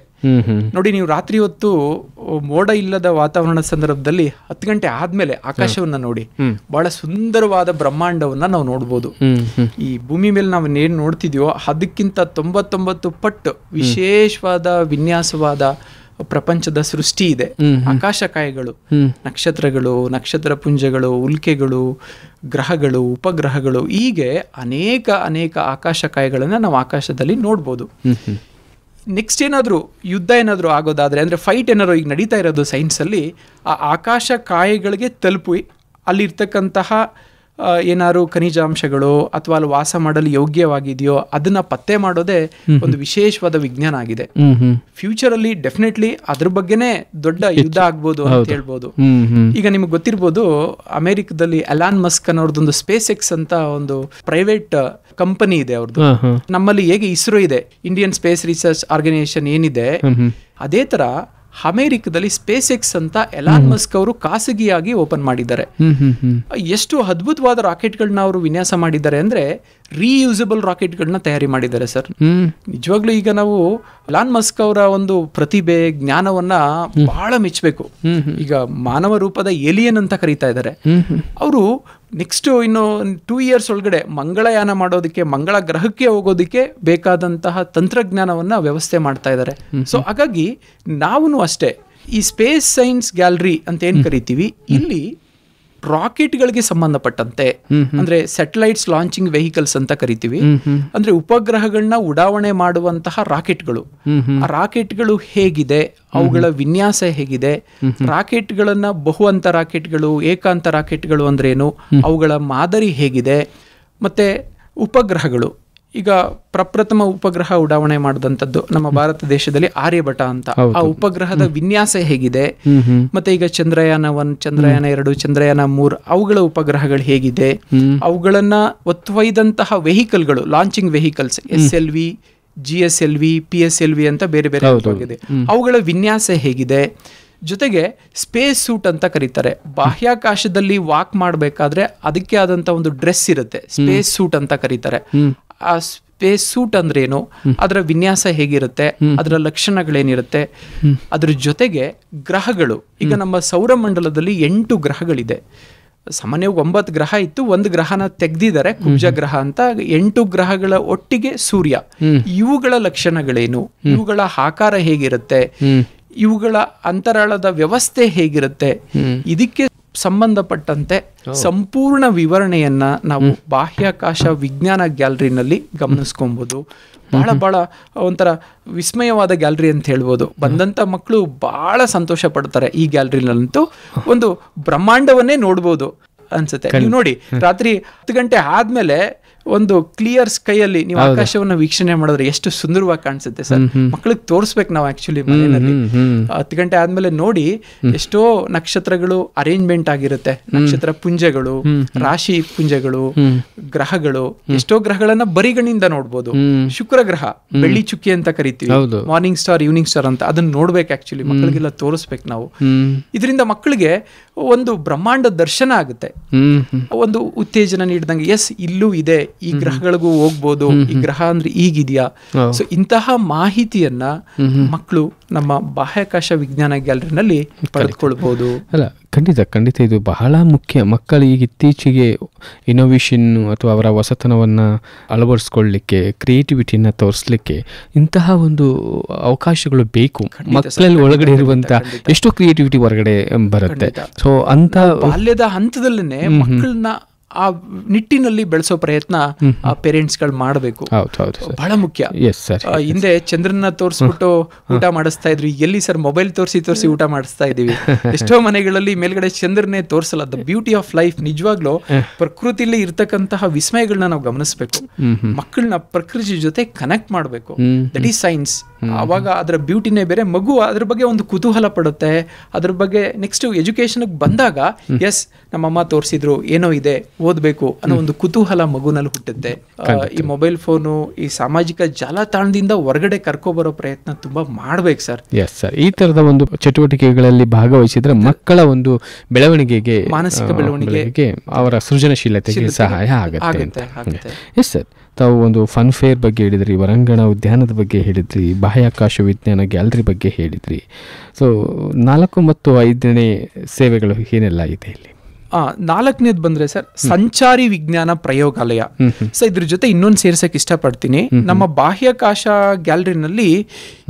ನೋಡಿ, ನೀವು ರಾತ್ರಿ ಹೊತ್ತು ಮೋಡ ಇಲ್ಲದ ವಾತಾವರಣ ಸಂದರ್ಭದಲ್ಲಿ 10 ಗಂಟೆ ಆದ್ಮೇಲೆ ಆಕಾಶವನ್ನ ನೋಡಿ, ಬಹಳ ಸುಂದರವಾದ ಬ್ರಹ್ಮಾಂಡವನ್ನ ನಾವು ನೋಡ್ಬೋದು. ಈ ಭೂಮಿ ಮೇಲೆ ನಾವು ಏನ್ ನೋಡ್ತಿದ್ಯೋ ಅದಕ್ಕಿಂತ 99 ಪಟ್ಟು ವಿಶೇಷವಾದ ವಿನ್ಯಾಸವಾದ ಪ್ರಪಂಚದ ಸೃಷ್ಟಿ ಇದೆ. ಆಕಾಶಕಾಯಗಳು, ನಕ್ಷತ್ರಗಳು, ನಕ್ಷತ್ರ ಪುಂಜಗಳು, ಉಲ್ಕೆಗಳು, ಗ್ರಹಗಳು, ಉಪಗ್ರಹಗಳು, ಹೀಗೆ ಅನೇಕ ಅನೇಕ ಆಕಾಶಕಾಯಗಳನ್ನ ನಾವು ಆಕಾಶದಲ್ಲಿ ನೋಡ್ಬೋದು. ನೆಕ್ಸ್ಟ್ ಏನಾದರೂ ಯುದ್ಧ ಏನಾದರೂ ಆಗೋದಾದರೆ, ಅಂದರೆ ಫೈಟ್ ಏನಾದ್ರು ಈಗ ನಡೀತಾ ಇರೋದು ಸೈನ್ಸಲ್ಲಿ, ಆ ಆಕಾಶ ಕಾಯಗಳಿಗೆ ತಲುಪಿ ಅಲ್ಲಿರ್ತಕ್ಕಂತಹ ಏನಾದ್ರು ಖನಿಜಾಂಶಗಳು ಅಥವಾ ಅಲ್ಲಿ ವಾಸ ಮಾಡಲು ಯೋಗ್ಯವಾಗಿದೆಯೋ ಅದನ್ನ ಪತ್ತೆ ಮಾಡೋದೇ ಒಂದು ವಿಶೇಷವಾದ ವಿಜ್ಞಾನ ಆಗಿದೆ. ಫ್ಯೂಚರಲ್ಲಿ ಡೆಫಿನೆಟ್ಲಿ ಅದ್ರ ಬಗ್ಗೆನೇ ದೊಡ್ಡ ಯುದ್ಧ ಆಗ್ಬೋದು ಅಂತ ಹೇಳ್ಬೋದು. ಈಗ ನಿಮ್ಗೆ ಗೊತ್ತಿರ್ಬೋದು, ಅಮೆರಿಕದಲ್ಲಿ ಎಲಾನ್ ಮಸ್ಕ್ ಅನ್ನೋರ್ದೊಂದು ಸ್ಪೇಸ್ ಎಕ್ಸ್ ಅಂತ ಒಂದು ಪ್ರೈವೇಟ್ ಕಂಪನಿ ಇದೆ ಅವ್ರದ್ದು. ನಮ್ಮಲ್ಲಿ ಹೇಗೆ ಇಸ್ರೋ ಇದೆ, ಇಂಡಿಯನ್ ಸ್ಪೇಸ್ ರಿಸರ್ಚ್ ಆರ್ಗನೈಸೇಷನ್ ಏನಿದೆ, ಅದೇ ತರ ಅಮೆರಿಕದಲ್ಲಿ ಸ್ಪೇಸ್ ಎಕ್ಸ್ ಅಂತ ಎಲಾನ್ ಮಸ್ಕ್ ಅವರು ಖಾಸಗಿಯಾಗಿ ಓಪನ್ ಮಾಡಿದ್ದಾರೆ. ಎಷ್ಟು ಅದ್ಭುತವಾದ ರಾಕೆಟ್ಗಳನ್ನ ಅವರು ವಿನ್ಯಾಸ ಮಾಡಿದ್ದಾರೆ ಅಂದ್ರೆ ರೀಯೂಸಬಲ್ ರಾಕೆಟ್ಗಳನ್ನ ತಯಾರಿ ಮಾಡಿದ್ದಾರೆ ಸರ್. ನಿಜವಾಗ್ಲೂ ಈಗ ನಾವು ಎಲಾನ್ ಮಸ್ಕ್ ಅವರ ಒಂದು ಪ್ರತಿಭೆ, ಜ್ಞಾನವನ್ನ ಬಹಳ ಮೆಚ್ಚಬೇಕು. ಈಗ ಮಾನವ ರೂಪದ ಏಲಿಯನ್ ಅಂತ ಕರೀತಾ ಇದ್ದಾರೆ. ಅವರು ನೆಕ್ಸ್ಟ್ ಇನ್ನು 2 years ಒಳಗಡೆ ಮಂಗಳಯಾನ ಮಾಡೋದಕ್ಕೆ, ಮಂಗಳ ಗ್ರಹಕ್ಕೆ ಹೋಗೋದಕ್ಕೆ ಬೇಕಾದಂತಹ ತಂತ್ರಜ್ಞಾನವನ್ನ ವ್ಯವಸ್ಥೆ ಮಾಡ್ತಾ ಇದ್ದಾರೆ. ಸೊ ಹಾಗಾಗಿ ನಾವು ಅಷ್ಟೇ ಈ ಸ್ಪೇಸ್ ಸೈನ್ಸ್ ಗ್ಯಾಲರಿ ಅಂತ ಏನ್ ಕರಿತೀವಿ, ಇಲ್ಲಿ ರಾಕೆಟ್ಗಳಿಗೆ ಸಂಬಂಧಪಟ್ಟಂತೆ, ಅಂದ್ರೆ ಸ್ಯಾಟಲೈಟ್ಸ್ ಲಾಂಚಿಂಗ್ ವೆಹಿಕಲ್ಸ್ ಅಂತ ಕರಿತೀವಿ, ಅಂದ್ರೆ ಉಪಗ್ರಹಗಳನ್ನ ಉಡಾವಣೆ ಮಾಡುವಂತಹ ರಾಕೆಟ್ಗಳು, ಆ ರಾಕೆಟ್ಗಳು ಹೇಗಿದೆ, ಅವುಗಳ ವಿನ್ಯಾಸ ಹೇಗಿದೆ, ರಾಕೆಟ್ಗಳನ್ನ ಬಹುಹಂತ ರಾಕೆಟ್ಗಳು, ಏಕಾಂತ ರಾಕೆಟ್ಗಳು ಅಂದ್ರೇನು, ಅವುಗಳ ಮಾದರಿ ಹೇಗಿದೆ, ಮತ್ತೆ ಉಪಗ್ರಹಗಳು. ಈಗ ಪ್ರಪ್ರಥಮ ಉಪಗ್ರಹ ಉಡಾವಣೆ ಮಾಡಿದಂಥದ್ದು ನಮ್ಮ ಭಾರತ ದೇಶದಲ್ಲಿ ಆರ್ಯಭಟ ಅಂತ. ಆ ಉಪಗ್ರಹದ ವಿನ್ಯಾಸ ಹೇಗಿದೆ, ಮತ್ತೆ ಈಗ ಚಂದ್ರಯಾನ 1, ಚಂದ್ರಯಾನ 2, ಚಂದ್ರಯಾನ 3 ಅವುಗಳ ಉಪಗ್ರಹಗಳು ಹೇಗಿದೆ, ಅವುಗಳನ್ನ ಒತ್ತೊಯ್ದಂತಹ ವೆಹಿಕಲ್ಗಳು, launching vehicles, SLV, GSLV, PSLV ಅಂತ ಬೇರೆ ಬೇರೆ ಆಗಿದೆ, ಅವುಗಳ ವಿನ್ಯಾಸ ಹೇಗಿದೆ. ಜೊತೆಗೆ ಸ್ಪೇಸ್ ಸೂಟ್ ಅಂತ ಕರೀತಾರೆ. ಬಾಹ್ಯಾಕಾಶದಲ್ಲಿ ವಾಕ್ ಮಾಡಬೇಕಾದ್ರೆ ಅದಕ್ಕೆ ಆದಂತ ಒಂದು ಡ್ರೆಸ್ ಇರುತ್ತೆ, ಸ್ಪೇಸ್ ಸೂಟ್ ಅಂತ ಕರೀತಾರೆ. ಆ ಸ್ಪೇಸ್ ಸೂಟ್ ಅಂದ್ರೇನು, ಅದರ ವಿನ್ಯಾಸ ಹೇಗಿರುತ್ತೆ, ಅದರ ಲಕ್ಷಣಗಳೇನಿರುತ್ತೆ, ಅದ್ರ ಜೊತೆಗೆ ಗ್ರಹಗಳು. ಈಗ ನಮ್ಮ ಸೌರಮಂಡಲದಲ್ಲಿ 8 ಗ್ರಹಗಳಿದೆ. ಸಾಮಾನ್ಯವಾಗಿ 9 ಗ್ರಹ ಇತ್ತು, 1 ಗ್ರಹನ ತೆಗ್ದಿದ್ದಾರೆ, ಕುಬ್ಜ ಗ್ರಹ ಅಂತ. 8 ಗ್ರಹಗಳ ಒಟ್ಟಿಗೆ ಸೂರ್ಯ. ಇವುಗಳ ಲಕ್ಷಣಗಳೇನು, ಇವುಗಳ ಆಕಾರ ಹೇಗಿರುತ್ತೆ, ಇವುಗಳ ಅಂತರಾಳದ ವ್ಯವಸ್ಥೆ ಹೇಗಿರುತ್ತೆ, ಇದಕ್ಕೆ ಸಂಬಂಧಪಟ್ಟಂತೆ ಸಂಪೂರ್ಣ ವಿವರಣೆಯನ್ನ ನಾವು ಬಾಹ್ಯಾಕಾಶ ವಿಜ್ಞಾನ ಗ್ಯಾಲರಿನಲ್ಲಿ ಗಮನಿಸ್ಕೊಬಹುದು. ಬಹಳ ಒಂಥರ ವಿಸ್ಮಯವಾದ ಗ್ಯಾಲರಿ ಅಂತ ಹೇಳ್ಬೋದು. ಬಂದಂತ ಮಕ್ಕಳು ಬಹಳ ಸಂತೋಷ ಪಡ್ತಾರೆ. ಈ ಗ್ಯಾಲರಿನಲ್ಲಂತೂ ಒಂದು ಬ್ರಹ್ಮಾಂಡವನ್ನೇ ನೋಡ್ಬೋದು ಅನ್ಸುತ್ತೆ. ನೀವು ನೋಡಿ, ರಾತ್ರಿ 10 ಗಂಟೆ ಆದ್ಮೇಲೆ ಒಂದು ಕ್ಲಿಯರ್ ಸ್ಕೈಯಲ್ಲಿ ನೀವು ಆಕಾಶವನ್ನ ವೀಕ್ಷಣೆ ಮಾಡಿದ್ರೆ ಎಷ್ಟು ಸುಂದರವಾಗಿ ಕಾಣಿಸುತ್ತೆ ಸರ್. ಮಕ್ಕಳಿಗೆ ತೋರಿಸ್ಬೇಕು ನಾವು ಆಕ್ಚುಲಿ ಮನೆಯಲ್ಲಿ. 10 ಗಂಟೆ ಆದ್ಮೇಲೆ ನೋಡಿ, ಎಷ್ಟೋ ನಕ್ಷತ್ರಗಳು ಅರೇಂಜ್ಮೆಂಟ್ ಆಗಿರುತ್ತೆ. ನಕ್ಷತ್ರ ಪುಂಜಗಳು, ರಾಶಿ ಪುಂಜಗಳು, ಗ್ರಹಗಳು, ಎಷ್ಟೋ ಗ್ರಹಗಳನ್ನ ಬರಿಗಣ್ಣಿಂದ ನೋಡ್ಬೋದು. ಶುಕ್ರ ಗ್ರಹ, ಬೆಳ್ಳಿ ಚುಕ್ಕಿ ಅಂತ ಕರಿತೀವಿ, ಮಾರ್ನಿಂಗ್ ಸ್ಟಾರ್, ಈವ್ನಿಂಗ್ ಸ್ಟಾರ್ ಅಂತ, ಅದನ್ನ ನೋಡ್ಬೇಕು ಆಕ್ಚುಲಿ. ಮಕ್ಕಳಿಗೆಲ್ಲ ತೋರಿಸ್ಬೇಕು ನಾವು. ಇದರಿಂದ ಮಕ್ಕಳಿಗೆ ಒಂದು ಬ್ರಹ್ಮಾಂಡ ದರ್ಶನ ಆಗುತ್ತೆ, ಒಂದು ಉತ್ತೇಜನ ನೀಡಿದಂಗೆ. ಎಸ್, ಇಲ್ಲೂ ಇದೆ, ಈ ಗ್ರಹಗಳಿಗೂ ಹೋಗ್ಬೋದು, ಈ ಗ್ರಹ ಅಂದ್ರೆ ಈಗಿದ್ಯಾ. ಸೊ ಇಂತಹ ಮಾಹಿತಿಯನ್ನ ಮಕ್ಕಳು ನಮ್ಮ ಬಾಹ್ಯಾಕಾಶ ವಿಜ್ಞಾನ ಗ್ಯಾಲರಿನಲ್ಲಿ ಪಡೆದುಕೊಳ್ಬಹುದು. ಅಲ್ಲ, ಖಂಡಿತ ಇದು ಬಹಳ ಮುಖ್ಯ. ಮಕ್ಕಳು ಈಗ ಇತ್ತೀಚೆಗೆ ಇನೋವೇಷನ್ ಅಥವಾ ಅವರ ಹೊಸತನವನ್ನ ಅಳವಡಿಸ್ಕೊಳ್ಳಿಕ್ಕೆ, ಕ್ರಿಯೇಟಿವಿಟಿನ ತೋರಿಸ್ಲಿಕ್ಕೆ ಇಂತಹ ಒಂದು ಅವಕಾಶಗಳು ಬೇಕು. ಮಕ್ಕಳಲ್ಲಿ ಒಳಗಡೆ ಇರುವಂತಹ ಎಷ್ಟೋ ಕ್ರಿಯೇಟಿವಿಟಿ ಹೊರಗಡೆ ಬರುತ್ತೆ. ಸೊ ಅಂತ ಬಾಲ್ಯದ ಹಂತದಲ್ಲೇ ಮಕ್ಕಳನ್ನ ಆ ನಿಟ್ಟಿನಲ್ಲಿ ಬೆಳೆಸೋ ಪ್ರಯತ್ನ ಪೇರೆಂಟ್ಸ್ಗಳು ಮಾಡಬೇಕು. ಬಹಳ ಮುಖ್ಯ. ಹಿಂದೆ ಚಂದ್ರನ ತೋರಿಸ್ಬಿಟ್ಟು ಊಟ ಮಾಡಿಸ್ತಾ ಇದ್ರು, ಎಲ್ಲಿ ಸರ್ ಮೊಬೈಲ್ ತೋರಿಸಿ ಊಟ ಮಾಡಿಸ್ತಾ ಇದೀವಿ. ಎಷ್ಟೋ ಮನೆಗಳಲ್ಲಿ ಮೇಲ್ಗಡೆ ಚಂದ್ರನೇ ತೋರಿಸಲ್ಲ. ದ ಬ್ಯೂಟಿ ಆಫ್ ಲೈಫ್, ನಿಜವಾಗ್ಲೂ ಪ್ರಕೃತಿಯಲ್ಲಿ ಇರ್ತಕ್ಕಂತಹ ವಿಸ್ಮಯಗಳನ್ನ ನಾವು ಗಮನಿಸಬೇಕು. ಮಕ್ಕಳನ್ನ ಪ್ರಕೃತಿ ಜೊತೆ ಕನೆಕ್ಟ್ ಮಾಡಬೇಕು. That is science. ಆವಾಗ ಅದರ ಬ್ಯೂಟಿನೇ ಬೇರೆ. ಮಗು ಅದ್ರ ಬಗ್ಗೆ ಒಂದು ಕುತೂಹಲ ಪಡುತ್ತೆ. ಅದ್ರ ಬಗ್ಗೆ ನೆಕ್ಸ್ಟ್ ಎಜುಕೇಶನ್ಗೆ ಬಂದಾಗ, ಎಸ್ ನಮ್ಮಮ್ಮ ತೋರಿಸಿದ್ರು, ಏನೋ ಇದೆ, ಓದ್ಬೇಕು ಅನ್ನೋ ಒಂದು ಕುತೂಹಲ ಮಗುನಲ್ಲಿ ಹುಟ್ಟುತ್ತೆ. ಈ ಮೊಬೈಲ್ ಫೋನು, ಈ ಸಾಮಾಜಿಕ ಜಾಲತಾಣದಿಂದ ಹೊರಗಡೆ ಕರ್ಕೊಬರೋ ಪ್ರಯತ್ನ ತುಂಬಾ ಮಾಡ್ಬೇಕು ಸರ್. ಈ ತರದ ಒಂದು ಚಟುವಟಿಕೆಗಳಲ್ಲಿ ಭಾಗವಹಿಸಿದ್ರೆ ಮಕ್ಕಳ ಒಂದು ಬೆಳವಣಿಗೆಗೆ, ಮಾನಸಿಕ ಬೆಳವಣಿಗೆಗೆ, ಅವರ ಸೃಜನಶೀಲತೆಗೆ ಸಹಾಯ ಆಗುತ್ತೆ. ಎಸ್ ಸರ್, ತಾವು ಒಂದು ಫನ್ ಫೇರ್ ಬಗ್ಗೆ ಹೇಳಿದ್ರಿ, ಹೊರಾಂಗಣ ಉದ್ಯಾನದ ಬಗ್ಗೆ ಹೇಳಿದ್ರಿ, ಬಾಹ್ಯಾಕಾಶ ವಿಜ್ಞಾನ ಗ್ಯಾಲರಿ ಬಗ್ಗೆ ಹೇಳಿದ್ರಿ. ಸೊ 4 ಮತ್ತು 5ನೇ ಸೇವೆಗಳು ಏನೆಲ್ಲ ಇದೆ ಇಲ್ಲಿ? 4ನೇದು ಬಂದ್ರೆ ಸರ್, ಸಂಚಾರಿ ವಿಜ್ಞಾನ ಪ್ರಯೋಗಾಲಯ. ಸೊ ಇದ್ರ ಜೊತೆ ಇನ್ನೊಂದು ಸೇರ್ಸಕ್ ಇಷ್ಟಪಡ್ತೀನಿ. ನಮ್ಮ ಬಾಹ್ಯಾಕಾಶ ಗ್ಯಾಲರಿನಲ್ಲಿ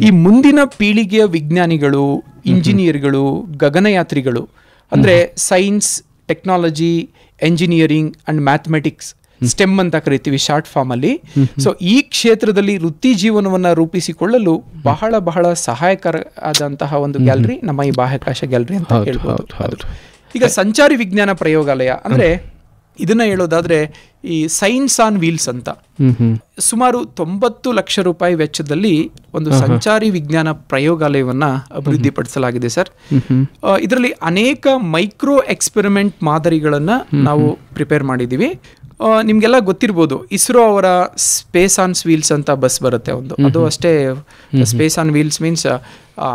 ಈ ಮುಂದಿನ ಪೀಳಿಗೆಯ ವಿಜ್ಞಾನಿಗಳು, ಇಂಜಿನಿಯರ್ಗಳು, ಗಗನಯಾತ್ರಿಗಳು, ಅಂದ್ರೆ science, technology, engineering and mathematics, stem ಅಂತ ಕರಿತೀವಿ ಶಾರ್ಟ್ ಫಾರ್ಮ್ ಅಲ್ಲಿ. ಸೊ ಈ ಕ್ಷೇತ್ರದಲ್ಲಿ ವೃತ್ತಿ ಜೀವನವನ್ನ ರೂಪಿಸಿಕೊಳ್ಳಲು ಬಹಳ ಸಹಾಯಕರ ಆದಂತಹ ಒಂದು ಗ್ಯಾಲರಿ ನಮ್ಮ ಈ ಬಾಹ್ಯಾಕಾಶ ಗ್ಯಾಲರಿ ಅಂತ ಹೇಳ್ಬೋದು. ಈಗ ಸಂಚಾರಿ ವಿಜ್ಞಾನ ಪ್ರಯೋಗಾಲಯ ಅಂದ್ರೆ, ಇದನ್ನ ಹೇಳೋದಾದ್ರೆ, ಈ ಸೈನ್ಸ್ ಆನ್ ವೀಲ್ಸ್ ಅಂತ ಸುಮಾರು 90 ಲಕ್ಷ ರೂಪಾಯಿ ವೆಚ್ಚದಲ್ಲಿ ಒಂದು ಸಂಚಾರಿ ವಿಜ್ಞಾನ ಪ್ರಯೋಗಾಲಯವನ್ನ ಅಭಿವೃದ್ಧಿಪಡಿಸಲಾಗಿದೆ ಸರ್. ಇದರಲ್ಲಿ ಅನೇಕ ಮೈಕ್ರೋ ಎಕ್ಸ್ಪೆರಿಮೆಂಟ್ ಮಾದರಿಗಳನ್ನ ನಾವು ಪ್ರಿಪೇರ್ ಮಾಡಿದೀವಿ. ನಿಮ್ಗೆಲ್ಲ ಗೊತ್ತಿರ್ಬೋದು, ಇಸ್ರೋ ಅವರ ಸ್ಪೇಸ್ ಆನ್ ವೀಲ್ಸ್ ಅಂತ ಬಸ್ ಬರುತ್ತೆ ಒಂದು. ಅದು ಅಷ್ಟೇ, ಸ್ಪೇಸ್ ಆನ್ ವೀಲ್ಸ್ ಮೀನ್ಸ್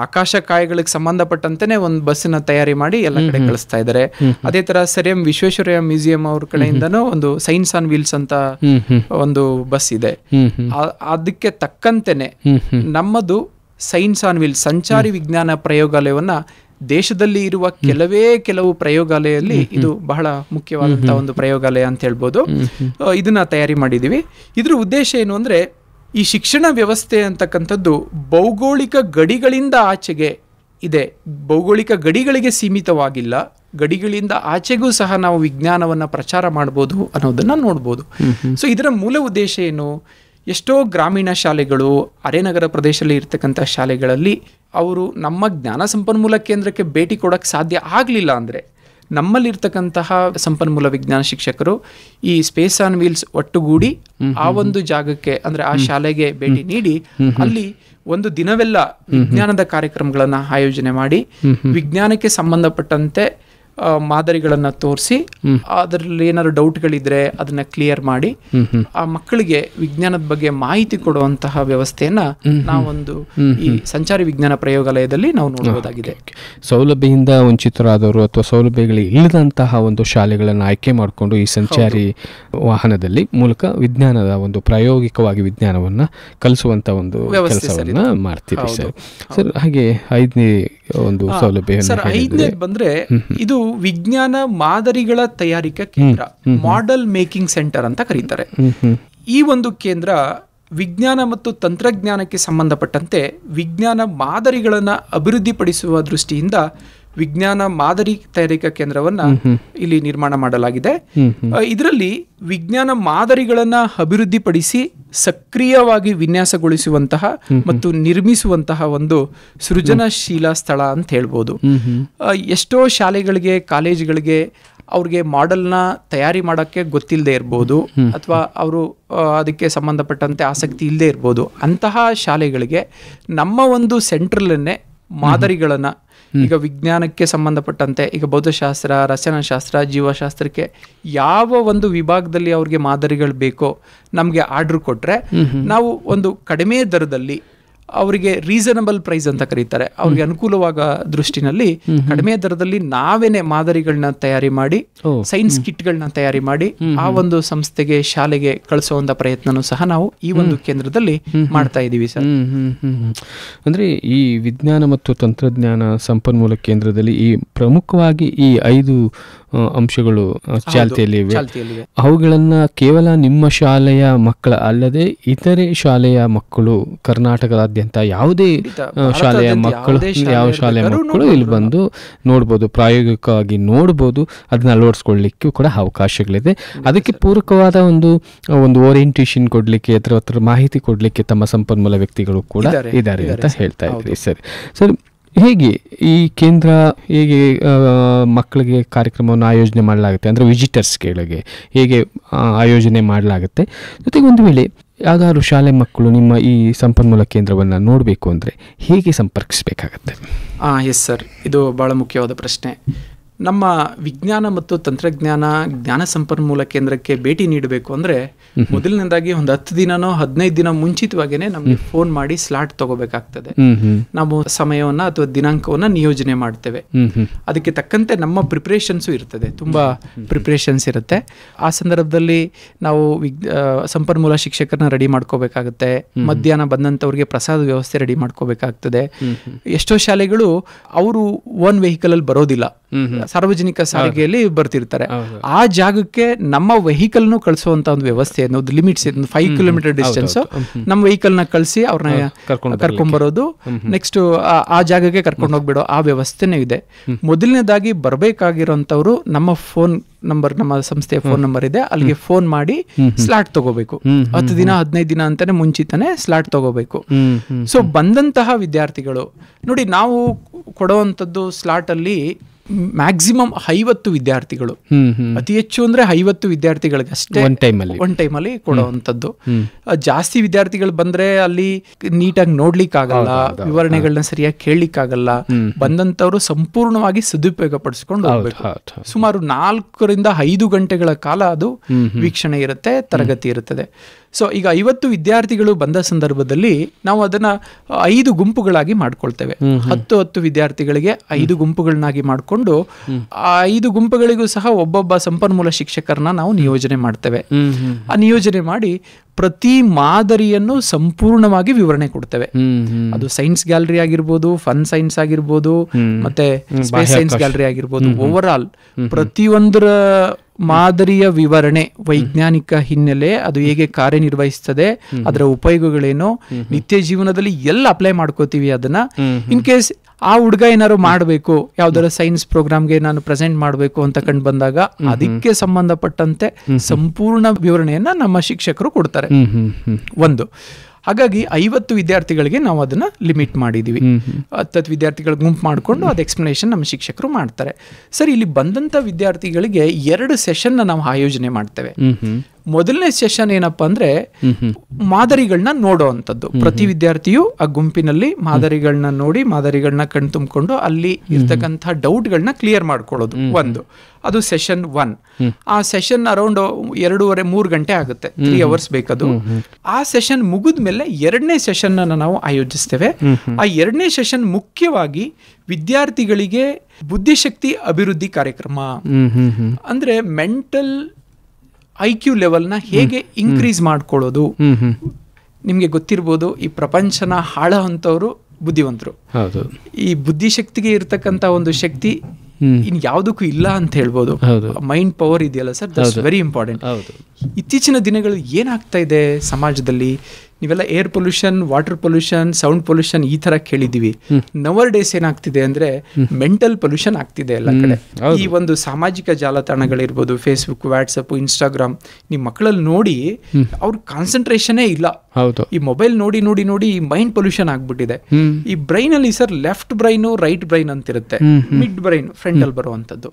ಆಕಾಶ ಕಾಯಗಳಿಗೆ ಸಂಬಂಧಪಟ್ಟಂತೆನೆ ಒಂದು ಬಸ್ನ ತಯಾರಿ ಮಾಡಿ ಎಲ್ಲ ಕಡೆ ಕಳಿಸ್ತಾ ಇದ್ದಾರೆ. ಅದೇ ತರ ಸರ್ ಎಂ ವಿಶ್ವೇಶ್ವರಯ್ಯ ಮ್ಯೂಸಿಯಂ ಅವ್ರ ಕಡೆಯಿಂದನೂ ಒಂದು ಸೈನ್ಸ್ ಆನ್ ವೀಲ್ಸ್ ಅಂತ ಒಂದು ಬಸ್ ಇದೆ. ಅದಕ್ಕೆ ತಕ್ಕಂತೆನೆ ನಮ್ಮದು ಸೈನ್ಸ್ ಆನ್ ವೀಲ್ಸ್ ಸಂಚಾರಿ ವಿಜ್ಞಾನ ಪ್ರಯೋಗಾಲಯವನ್ನ ದೇಶದಲ್ಲಿ ಇರುವ ಕೆಲವು ಪ್ರಯೋಗಾಲಯದಲ್ಲಿ ಇದು ಬಹಳ ಮುಖ್ಯವಾದಂತಹ ಒಂದು ಪ್ರಯೋಗಾಲಯ ಅಂತ ಹೇಳ್ಬೋದು. ಇದನ್ನ ತಯಾರಿ ಮಾಡಿದೀವಿ. ಇದ್ರ ಉದ್ದೇಶ ಏನು ಅಂದ್ರೆ, ಈ ಶಿಕ್ಷಣ ವ್ಯವಸ್ಥೆ ಅಂತಕ್ಕಂಥದ್ದು ಭೌಗೋಳಿಕ ಗಡಿಗಳಿಂದ ಆಚೆಗೆ ಇದೆ. ಭೌಗೋಳಿಕ ಗಡಿಗಳಿಗೆ ಸೀಮಿತವಾಗಿಲ್ಲ, ಗಡಿಗಳಿಂದ ಆಚೆಗೂ ಸಹ ನಾವು ವಿಜ್ಞಾನವನ್ನ ಪ್ರಚಾರ ಮಾಡ್ಬೋದು ಅನ್ನೋದನ್ನ ನೋಡ್ಬೋದು. ಸೊ ಇದರ ಮೂಲ ಉದ್ದೇಶ ಏನು? ಎಷ್ಟೋ ಗ್ರಾಮೀಣ ಶಾಲೆಗಳು, ಅರೆನಗರ ಪ್ರದೇಶದಲ್ಲಿ ಇರ್ತಕ್ಕಂಥ ಶಾಲೆಗಳಲ್ಲಿ ಅವರು ನಮ್ಮ ಜ್ಞಾನ ಸಂಪನ್ಮೂಲ ಕೇಂದ್ರಕ್ಕೆ ಭೇಟಿ ಕೊಡಕ್ಕೆ ಸಾಧ್ಯ ಆಗಲಿಲ್ಲ ಅಂದರೆ, ನಮ್ಮಲ್ಲಿರ್ತಕ್ಕಂತಹ ಸಂಪನ್ಮೂಲ ವಿಜ್ಞಾನ ಶಿಕ್ಷಕರು ಈ ಸ್ಪೇಸ್ ಆನ್ ವೀಲ್ಸ್ ಒಟ್ಟುಗೂಡಿ ಆ ಒಂದು ಜಾಗಕ್ಕೆ, ಅಂದ್ರೆ ಆ ಶಾಲೆಗೆ ಭೇಟಿ ನೀಡಿ ಅಲ್ಲಿ ಒಂದು ದಿನವೆಲ್ಲ ವಿಜ್ಞಾನದ ಕಾರ್ಯಕ್ರಮಗಳನ್ನ ಆಯೋಜನೆ ಮಾಡಿ ವಿಜ್ಞಾನಕ್ಕೆ ಸಂಬಂಧಪಟ್ಟಂತೆ ಮಾದರಿಗಳನ್ನು ತೋರಿಸಿ ಅದರಲ್ಲಿ ಏನಾದ್ರು ಡೌಟ್ಗಳಿದ್ರೆ ಅದನ್ನ ಕ್ಲಿಯರ್ ಮಾಡಿ ಆ ಮಕ್ಕಳಿಗೆ ವಿಜ್ಞಾನದ ಬಗ್ಗೆ ಮಾಹಿತಿ ಕೊಡುವಂತಹ ವ್ಯವಸ್ಥೆಯನ್ನ ನಾವೊಂದು ಈ ಸಂಚಾರಿ ವಿಜ್ಞಾನ ಪ್ರಯೋಗಾಲಯದಲ್ಲಿ ನಾವು ನೋಡಬಹುದಾಗಿದೆ. ಸೌಲಭ್ಯದಿಂದ ವಂಚಿತರಾದವರು ಅಥವಾ ಸೌಲಭ್ಯಗಳು ಇಲ್ಲದಂತಹ ಒಂದು ಶಾಲೆಗಳನ್ನು ಆಯ್ಕೆ ಮಾಡಿಕೊಂಡು ಈ ಸಂಚಾರಿ ವಾಹನದಲ್ಲಿ ಮೂಲಕ ವಿಜ್ಞಾನದ ಒಂದು ಪ್ರಾಯೋಗಿಕವಾಗಿ ವಿಜ್ಞಾನವನ್ನ ಕಲಿಸುವಂತ ಒಂದು ಕೆಲಸವನ್ನ ಮಾಡ್ತೀವಿ ಸರ್. ಸರ್ ಹಾಗೆ 5ನೇ ಒಂದು ಸೌಲಭ್ಯ ಬಂದ್ರೆ ಇದು ವಿಜ್ಞಾನ ಮಾದರಿಗಳ ತಯಾರಿಕಾ ಕೇಂದ್ರ, ಮಾಡೆಲ್ ಮೇಕಿಂಗ್ ಸೆಂಟರ್ ಅಂತ ಕರೀತಾರೆ. ಈ ಒಂದು ಕೇಂದ್ರ ವಿಜ್ಞಾನ ಮತ್ತು ತಂತ್ರಜ್ಞಾನಕ್ಕೆ ಸಂಬಂಧಪಟ್ಟಂತೆ ವಿಜ್ಞಾನ ಮಾದರಿಗಳನ್ನು ಅಭಿವೃದ್ಧಿಪಡಿಸುವ ದೃಷ್ಟಿಯಿಂದ ವಿಜ್ಞಾನ ಮಾದರಿ ತಯಾರಿಕಾ ಕೇಂದ್ರವನ್ನ ಇಲ್ಲಿ ನಿರ್ಮಾಣ ಮಾಡಲಾಗಿದೆ. ಇದರಲ್ಲಿ ವಿಜ್ಞಾನ ಮಾದರಿಗಳನ್ನ ಅಭಿವೃದ್ಧಿಪಡಿಸಿ ಸಕ್ರಿಯವಾಗಿ ವಿನ್ಯಾಸಗೊಳಿಸುವಂತಹ ಮತ್ತು ನಿರ್ಮಿಸುವಂತಹ ಒಂದು ಸೃಜನಶೀಲ ಸ್ಥಳ ಅಂತ ಹೇಳ್ಬೋದು. ಎಷ್ಟೋ ಶಾಲೆಗಳಿಗೆ, ಕಾಲೇಜುಗಳಿಗೆ ಅವ್ರಿಗೆ ಮಾಡೆಲ್ನ ತಯಾರಿ ಮಾಡೋಕ್ಕೆ ಗೊತ್ತಿಲ್ಲದೆ ಇರ್ಬೋದು, ಅಥವಾ ಅವರು ಅದಕ್ಕೆ ಸಂಬಂಧಪಟ್ಟಂತೆ ಆಸಕ್ತಿ ಇಲ್ಲದೆ ಇರ್ಬೋದು. ಅಂತಹ ಶಾಲೆಗಳಿಗೆ ನಮ್ಮ ಒಂದು ಸೆಂಟ್ರಲ್ಲೇ ಮಾದರಿಗಳನ್ನು, ಈಗ ವಿಜ್ಞಾನಕ್ಕೆ ಸಂಬಂಧಪಟ್ಟಂತೆ ಈಗ ಭೌತಶಾಸ್ತ್ರ, ರಸಾಯನಶಾಸ್ತ್ರ, ಜೀವಶಾಸ್ತ್ರಕ್ಕೆ ಯಾವ ಒಂದು ವಿಭಾಗದಲ್ಲಿ ಅವ್ರಿಗೆ ಮಾದರಿಗಳು ಬೇಕೋ ನಮಗೆ ಆರ್ಡರ್ ಕೊಟ್ಟರೆ ನಾವು ಒಂದು ಕಡಿಮೆ ದರದಲ್ಲಿ ಅವರಿಗೆ ರೀಸನಬಲ್ ಪ್ರೈಸ್ ಅಂತ ಕರೀತಾರೆ, ಅವ್ರಿಗೆ ಅನುಕೂಲವಾದ ದೃಷ್ಟಿನಲ್ಲಿ ಕಡಿಮೆ ದರದಲ್ಲಿ ನಾವೇನೆ ಮಾದರಿಗಳನ್ನ ತಯಾರಿ ಮಾಡಿ, ಸೈನ್ಸ್ ಕಿಟ್ಗಳನ್ನ ತಯಾರಿ ಮಾಡಿ ಆ ಒಂದು ಸಂಸ್ಥೆಗೆ, ಶಾಲೆಗೆ ಕಳಿಸುವಂತ ಪ್ರಯತ್ನನೂ ಸಹ ನಾವು ಈ ಒಂದು ಕೇಂದ್ರದಲ್ಲಿ ಮಾಡ್ತಾ ಇದ್ದೀವಿ ಸರ್. ಅಂದ್ರೆ ಈ ವಿಜ್ಞಾನ ಮತ್ತು ತಂತ್ರಜ್ಞಾನ ಸಂಪನ್ಮೂಲ ಕೇಂದ್ರದಲ್ಲಿ ಈ ಪ್ರಮುಖವಾಗಿ ಈ 5 ಅಂಶಗಳು ಚಾಲ್ತಿಯಲ್ಲಿವೆ. ಅವುಗಳನ್ನ ಕೇವಲ ನಿಮ್ಮ ಶಾಲೆಯ ಮಕ್ಕಳ ಅಲ್ಲದೆ ಇತರೆ ಶಾಲೆಯ ಮಕ್ಕಳು, ಕರ್ನಾಟಕದಾದ್ಯಂತ ಯಾವುದೇ ಶಾಲೆಯ ಮಕ್ಕಳು, ಯಾವ ಶಾಲೆಯ ಮಕ್ಕಳು ಇಲ್ಲಿ ಬಂದು ನೋಡ್ಬೋದು, ಪ್ರಾಯೋಗಿಕವಾಗಿ ನೋಡ್ಬೋದು, ಅದನ್ನ ಅಳವಡಿಸ್ಕೊಳ್ಳಿಕ್ಕೂ ಕೂಡ ಅವಕಾಶಗಳಿದೆ. ಅದಕ್ಕೆ ಪೂರಕವಾದ ಒಂದು ಓರಿಯೆಂಟೇಷನ್ ಕೊಡ್ಲಿಕ್ಕೆ ಅಥವಾ ಮಾಹಿತಿ ಕೊಡ್ಲಿಕ್ಕೆ ತಮ್ಮ ಸಂಪನ್ಮೂಲ ವ್ಯಕ್ತಿಗಳು ಕೂಡ ಇದ್ದಾರೆ ಅಂತ ಹೇಳ್ತಾ ಇದ್ರಿ. ಸರಿ, ಹೇಗೆ ಈ ಕೇಂದ್ರ ಹೇಗೆ ಮಕ್ಕಳಿಗೆ ಕಾರ್ಯಕ್ರಮವನ್ನು ಆಯೋಜನೆ ಮಾಡಲಾಗುತ್ತೆ, ಅಂದರೆ ವಿಸಿಟರ್ಸ್ಗಳಿಗೆ ಹೇಗೆ ಆಯೋಜನೆ ಮಾಡಲಾಗುತ್ತೆ? ಜೊತೆಗೆ ಒಂದು ವೇಳೆ ಯಾವ್ದಾದ್ರು ಶಾಲೆ ಮಕ್ಕಳು ನಿಮ್ಮ ಈ ಸಂಪನ್ಮೂಲ ಕೇಂದ್ರವನ್ನು ನೋಡಬೇಕು ಅಂದರೆ ಹೇಗೆ ಸಂಪರ್ಕಿಸಬೇಕಾಗತ್ತೆ? ಎಸ್ ಸರ್, ಇದು ಭಾಳ ಮುಖ್ಯವಾದ ಪ್ರಶ್ನೆ. ನಮ್ಮ ವಿಜ್ಞಾನ ಮತ್ತು ತಂತ್ರಜ್ಞಾನ ಜ್ಞಾನ ಸಂಪನ್ಮೂಲ ಕೇಂದ್ರಕ್ಕೆ ಭೇಟಿ ನೀಡಬೇಕು ಅಂದರೆ ಮೊದಲನೇದಾಗಿ ಒಂದು 10 ದಿನನೋ 15 ದಿನ ಮುಂಚಿತವಾಗಿಯೇ ನಮಗೆ ಫೋನ್ ಮಾಡಿ ಸ್ಲಾಟ್ ತಗೋಬೇಕಾಗ್ತದೆ. ನಾವು ಸಮಯವನ್ನ ಅಥವಾ ದಿನಾಂಕವನ್ನ ನಿಯೋಜನೆ ಮಾಡ್ತೇವೆ. ಅದಕ್ಕೆ ತಕ್ಕಂತೆ ನಮ್ಮ ಪ್ರಿಪ್ರೇಷನ್ಸು ಇರ್ತದೆ, ತುಂಬಾ ಪ್ರಿಪ್ರೇಷನ್ಸ್ ಇರುತ್ತೆ. ಆ ಸಂದರ್ಭದಲ್ಲಿ ನಾವು ಸಂಪನ್ಮೂಲ ಶಿಕ್ಷಕರನ್ನ ರೆಡಿ ಮಾಡ್ಕೋಬೇಕಾಗುತ್ತೆ. ಮಧ್ಯಾಹ್ನ ಬಂದಂಥವ್ರಿಗೆ ಪ್ರಸಾದ ವ್ಯವಸ್ಥೆ ರೆಡಿ ಮಾಡ್ಕೋಬೇಕಾಗ್ತದೆ. ಎಷ್ಟೋ ಶಾಲೆಗಳು ಅವರು ಓನ್ ವೆಹಿಕಲ್ ಅಲ್ಲಿ ಬರೋದಿಲ್ಲ, ಸಾರ್ವಜನಿಕ ಸಾರಿಗೆಯಲ್ಲಿ ಬರ್ತಿರ್ತಾರೆ. ಆ ಜಾಗಕ್ಕೆ ನಮ್ಮ ವೆಹಿಕಲ್ನು ಕಳಿಸುವಂತ ಒಂದು ವ್ಯವಸ್ಥೆ, ಒಂದು ಲಿಮಿಟ್ಸ್, 5 ಕಿಲೋಮೀಟರ್ ಡಿಸ್ಟೆನ್ಸ್ ನಮ್ಮ ವೆಹಿಕಲ್ ನ ಕಳಿಸಿ ಅವ್ರನ್ನ ಕರ್ಕೊಂಡ್ಬರೋದು, ನೆಕ್ಸ್ಟ್ ಆ ಜಾಗಕ್ಕೆ ಕರ್ಕೊಂಡು ಹೋಗ್ಬಿಡೋ ಆ ವ್ಯವಸ್ಥೆನೂ ಇದೆ. ಮೊದಲನೇದಾಗಿ ಬರಬೇಕಾಗಿರೋಂಥವ್ರು ನಮ್ಮ ಫೋನ್ ನಂಬರ್, ನಮ್ಮ ಸಂಸ್ಥೆಯ ಫೋನ್ ನಂಬರ್ ಇದೆ, ಅಲ್ಲಿಗೆ ಫೋನ್ ಮಾಡಿ ಸ್ಲಾಟ್ ತಗೋಬೇಕು. 10 ದಿನ 15 ದಿನ ಅಂತಾನೆ ಮುಂಚಿತನೆ ಸ್ಲಾಟ್ ತಗೋಬೇಕು. ಸೊ ಬಂದಂತಹ ವಿದ್ಯಾರ್ಥಿಗಳು ನೋಡಿ, ನಾವು ಕೊಡುವಂಥದ್ದು ಸ್ಲಾಟ್ ಅಲ್ಲಿ ಮ್ಯಾಕ್ಸಿಮಮ್ 50 ವಿದ್ಯಾರ್ಥಿಗಳು, ಅತಿ ಹೆಚ್ಚು ಅಂದ್ರೆ 50 ವಿದ್ಯಾರ್ಥಿಗಳಿಗೆ ಅಷ್ಟೇ ಒನ್ ಟೈಮಲ್ಲಿ ಕೊಡುವಂಥದ್ದು. ಜಾಸ್ತಿ ವಿದ್ಯಾರ್ಥಿಗಳು ಬಂದ್ರೆ ಅಲ್ಲಿ ನೀಟಾಗಿ ನೋಡ್ಲಿಕ್ಕೆ ಆಗಲ್ಲ, ವಿವರಣೆಗಳನ್ನ ಸರಿಯಾಗಿ ಕೇಳಲಿಕ್ಕಾಗಲ್ಲ. ಬಂದಂತವ್ರು ಸಂಪೂರ್ಣವಾಗಿ ಸದುಪಯೋಗ ಪಡಿಸ್ಕೊಂಡು ಹೋಗ್ಬೇಕು. ಸುಮಾರು 4 ರಿಂದ 5 ಗಂಟೆಗಳ ಕಾಲ ಅದು ವೀಕ್ಷಣೆ ಇರುತ್ತೆ, ತರಗತಿ ಇರುತ್ತದೆ. ಸೊ ಈಗ 50 ವಿದ್ಯಾರ್ಥಿಗಳು ಬಂದ ಸಂದರ್ಭದಲ್ಲಿ ನಾವು ಅದನ್ನ 5 ಗುಂಪುಗಳಾಗಿ ಮಾಡ್ಕೊಳ್ತೇವೆ. 10 ವಿದ್ಯಾರ್ಥಿಗಳಿಗೆ 5 ಗುಂಪುಗಳನ್ನಾಗಿ ಮಾಡಿಕೊಂಡು ಆ 5 ಗುಂಪುಗಳಿಗೂ ಸಹ ಒಬ್ಬೊಬ್ಬ ಸಂಪನ್ಮೂಲ ಶಿಕ್ಷಕರನ್ನ ನಾವು ನಿಯೋಜನೆ ಮಾಡ್ತೇವೆ. ಆ ನಿಯೋಜನೆ ಮಾಡಿ ಪ್ರತಿ ಮಾದರಿಯನ್ನು ಸಂಪೂರ್ಣವಾಗಿ ವಿವರಣೆ ಕೊಡ್ತೇವೆ. ಅದು ಸೈನ್ಸ್ ಗ್ಯಾಲರಿ ಆಗಿರ್ಬೋದು, ಫನ್ ಸೈನ್ಸ್ ಆಗಿರ್ಬೋದು, ಮತ್ತೆ ಸ್ಪೇಸ್ ಸೈನ್ಸ್ ಗ್ಯಾಲರಿ ಆಗಿರ್ಬೋದು. ಓವರ್ ಆಲ್ ಪ್ರತಿಯೊಂದರ ಮಾದರಿಯ ವಿವರಣೆ, ವೈಜ್ಞಾನಿಕ ಹಿನ್ನೆಲೆ, ಅದು ಹೇಗೆ ಕಾರ್ಯನಿರ್ವಹಿಸ್ತದೆ, ಅದರ ಉಪಯೋಗಗಳೇನು, ನಿತ್ಯ ಜೀವನದಲ್ಲಿ ಎಲ್ಲ ಅಪ್ಲೈ ಮಾಡ್ಕೋತೀವಿ ಅದನ್ನ. ಇನ್ ಕೇಸ್ ಆ ಹುಡುಗ ಏನಾದ್ರು ಮಾಡಬೇಕು, ಯಾವ್ದಾರ ಸೈನ್ಸ್ ಪ್ರೋಗ್ರಾಮ್ಗೆ ನಾನು ಪ್ರೆಸೆಂಟ್ ಮಾಡಬೇಕು ಅಂತ ಕಂಡು ಬಂದಾಗ ಅದಕ್ಕೆ ಸಂಬಂಧಪಟ್ಟಂತೆ ಸಂಪೂರ್ಣ ವಿವರಣೆಯನ್ನ ನಮ್ಮ ಶಿಕ್ಷಕರು ಕೊಡ್ತಾರೆ. ಒಂದು ಹಾಗಾಗಿ 50 ವಿದ್ಯಾರ್ಥಿಗಳಿಗೆ ನಾವು ಅದನ್ನ ಲಿಮಿಟ್ ಮಾಡಿದೀವಿ. 10 ವಿದ್ಯಾರ್ಥಿಗಳ ಗುಂಪು ಮಾಡಿಕೊಂಡು ಅದು ಎಕ್ಸ್ಪ್ಲನೇಷನ್ ನಮ್ಮ ಶಿಕ್ಷಕರು ಮಾಡ್ತಾರೆ. ಸರಿ, ಇಲ್ಲಿ ಬಂದಂತ ವಿದ್ಯಾರ್ಥಿಗಳಿಗೆ 2 ಸೆಷನ್ ನಾವು ಆಯೋಜನೆ ಮಾಡ್ತೇವೆ. ಮೊದಲನೇ ಸೆಷನ್ ಏನಪ್ಪಾ ಅಂದ್ರೆ ಮಾದರಿಗಳನ್ನ ನೋಡೋ ಅಂಥದ್ದು. ಪ್ರತಿ ವಿದ್ಯಾರ್ಥಿಯು ಆ ಗುಂಪಿನಲ್ಲಿ ಮಾದರಿಗಳನ್ನ ನೋಡಿ ಮಾದರಿಗಳನ್ನ ಕಣ್ ತುಂಬಿಕೊಂಡು ಅಲ್ಲಿ ಇರ್ತಕ್ಕಂಥ ಡೌಟ್ಗಳನ್ನ ಕ್ಲಿಯರ್ ಮಾಡ್ಕೊಳ್ಳೋದು ಒಂದು. ಅದು ಸೆಷನ್ 1. ಆ ಸೆಷನ್ ಅರೌಂಡ್ 2.5-3 ಗಂಟೆ ಆಗುತ್ತೆ, 3 ಅವರ್ಸ್ ಬೇಕದು. ಆ ಸೆಷನ್ ಮುಗಿದ್ಮೇಲೆ 2ನೇ ಸೆಷನ್ ಅನ್ನು ನಾವು ಆಯೋಜಿಸ್ತೇವೆ. ಆ 2ನೇ ಸೆಷನ್ ಮುಖ್ಯವಾಗಿ ವಿದ್ಯಾರ್ಥಿಗಳಿಗೆ ಬುದ್ಧಿಶಕ್ತಿ ಅಭಿವೃದ್ಧಿ ಕಾರ್ಯಕ್ರಮ. ಅಂದ್ರೆ ಮೆಂಟಲ್ IQ ಲೆವೆಲ್ನ ಹೇಗೆ ಇನ್ಕ್ರೀಸ್ ಮಾಡ್ಕೊಳ್ಳೋದು. ನಿಮ್ಗೆ ಗೊತ್ತಿರ್ಬೋದು, ಈ ಪ್ರಪಂಚನ ಹಾಳ ಅಂತವ್ರು ಬುದ್ಧಿವಂತರು. ಈ ಬುದ್ಧಿಶಕ್ತಿಗೆ ಇರ್ತಕ್ಕಂಥ ಒಂದು ಶಕ್ತಿ ಇನ್ ಯಾವುದಕ್ಕೂ ಇಲ್ಲ ಅಂತ ಹೇಳ್ಬೋದು. ಮೈಂಡ್ ಪವರ್ ಇದೆಯಲ್ಲ ಸರ್, ದಟ್ಸ್ ವೆರಿ ಇಂಪಾರ್ಟೆಂಟ್. ಇತ್ತೀಚಿನ ದಿನಗಳು ಏನಾಗ್ತಾ ಇದೆ ಸಮಾಜದಲ್ಲಿ, ನೀವೆಲ್ಲ air pollution, water pollution, sound pollution ಈ ತರ ಕೇಳಿದೀವಿ. ನವರ್ ಡೇಸ್ ಏನಾಗ್ತಿದೆ ಅಂದ್ರೆ ಮೆಂಟಲ್ ಪೊಲ್ಯೂಷನ್ ಆಗ್ತಿದೆ ಎಲ್ಲ ಕಡೆ. ಈ ಒಂದು ಸಾಮಾಜಿಕ ಜಾಲತಾಣಗಳಿರ್ಬೋದು, ಫೇಸ್ಬುಕ್, ವಾಟ್ಸಪ್, ಇನ್ಸ್ಟಾಗ್ರಾಮ್, ನಿಮ್ ಮಕ್ಕಳಲ್ಲಿ ನೋಡಿ ಅವ್ರ ಕಾನ್ಸಂಟ್ರೇಷನೇ ಇಲ್ಲ. ಈ ಮೊಬೈಲ್ ನೋಡಿ ನೋಡಿ ನೋಡಿ ಈ ಮೈಂಡ್ ಪೊಲ್ಯೂಷನ್ ಆಗ್ಬಿಟ್ಟಿದೆ. ಈ ಬ್ರೈನ್ ಅಲ್ಲಿ sir left brain, right brain ಅಂತಿರುತ್ತೆ, ಮಿಡ್ ಬ್ರೈನ್ ಫ್ರಂಟ್ ಅಲ್ಲಿ ಬರುವಂತದ್ದು.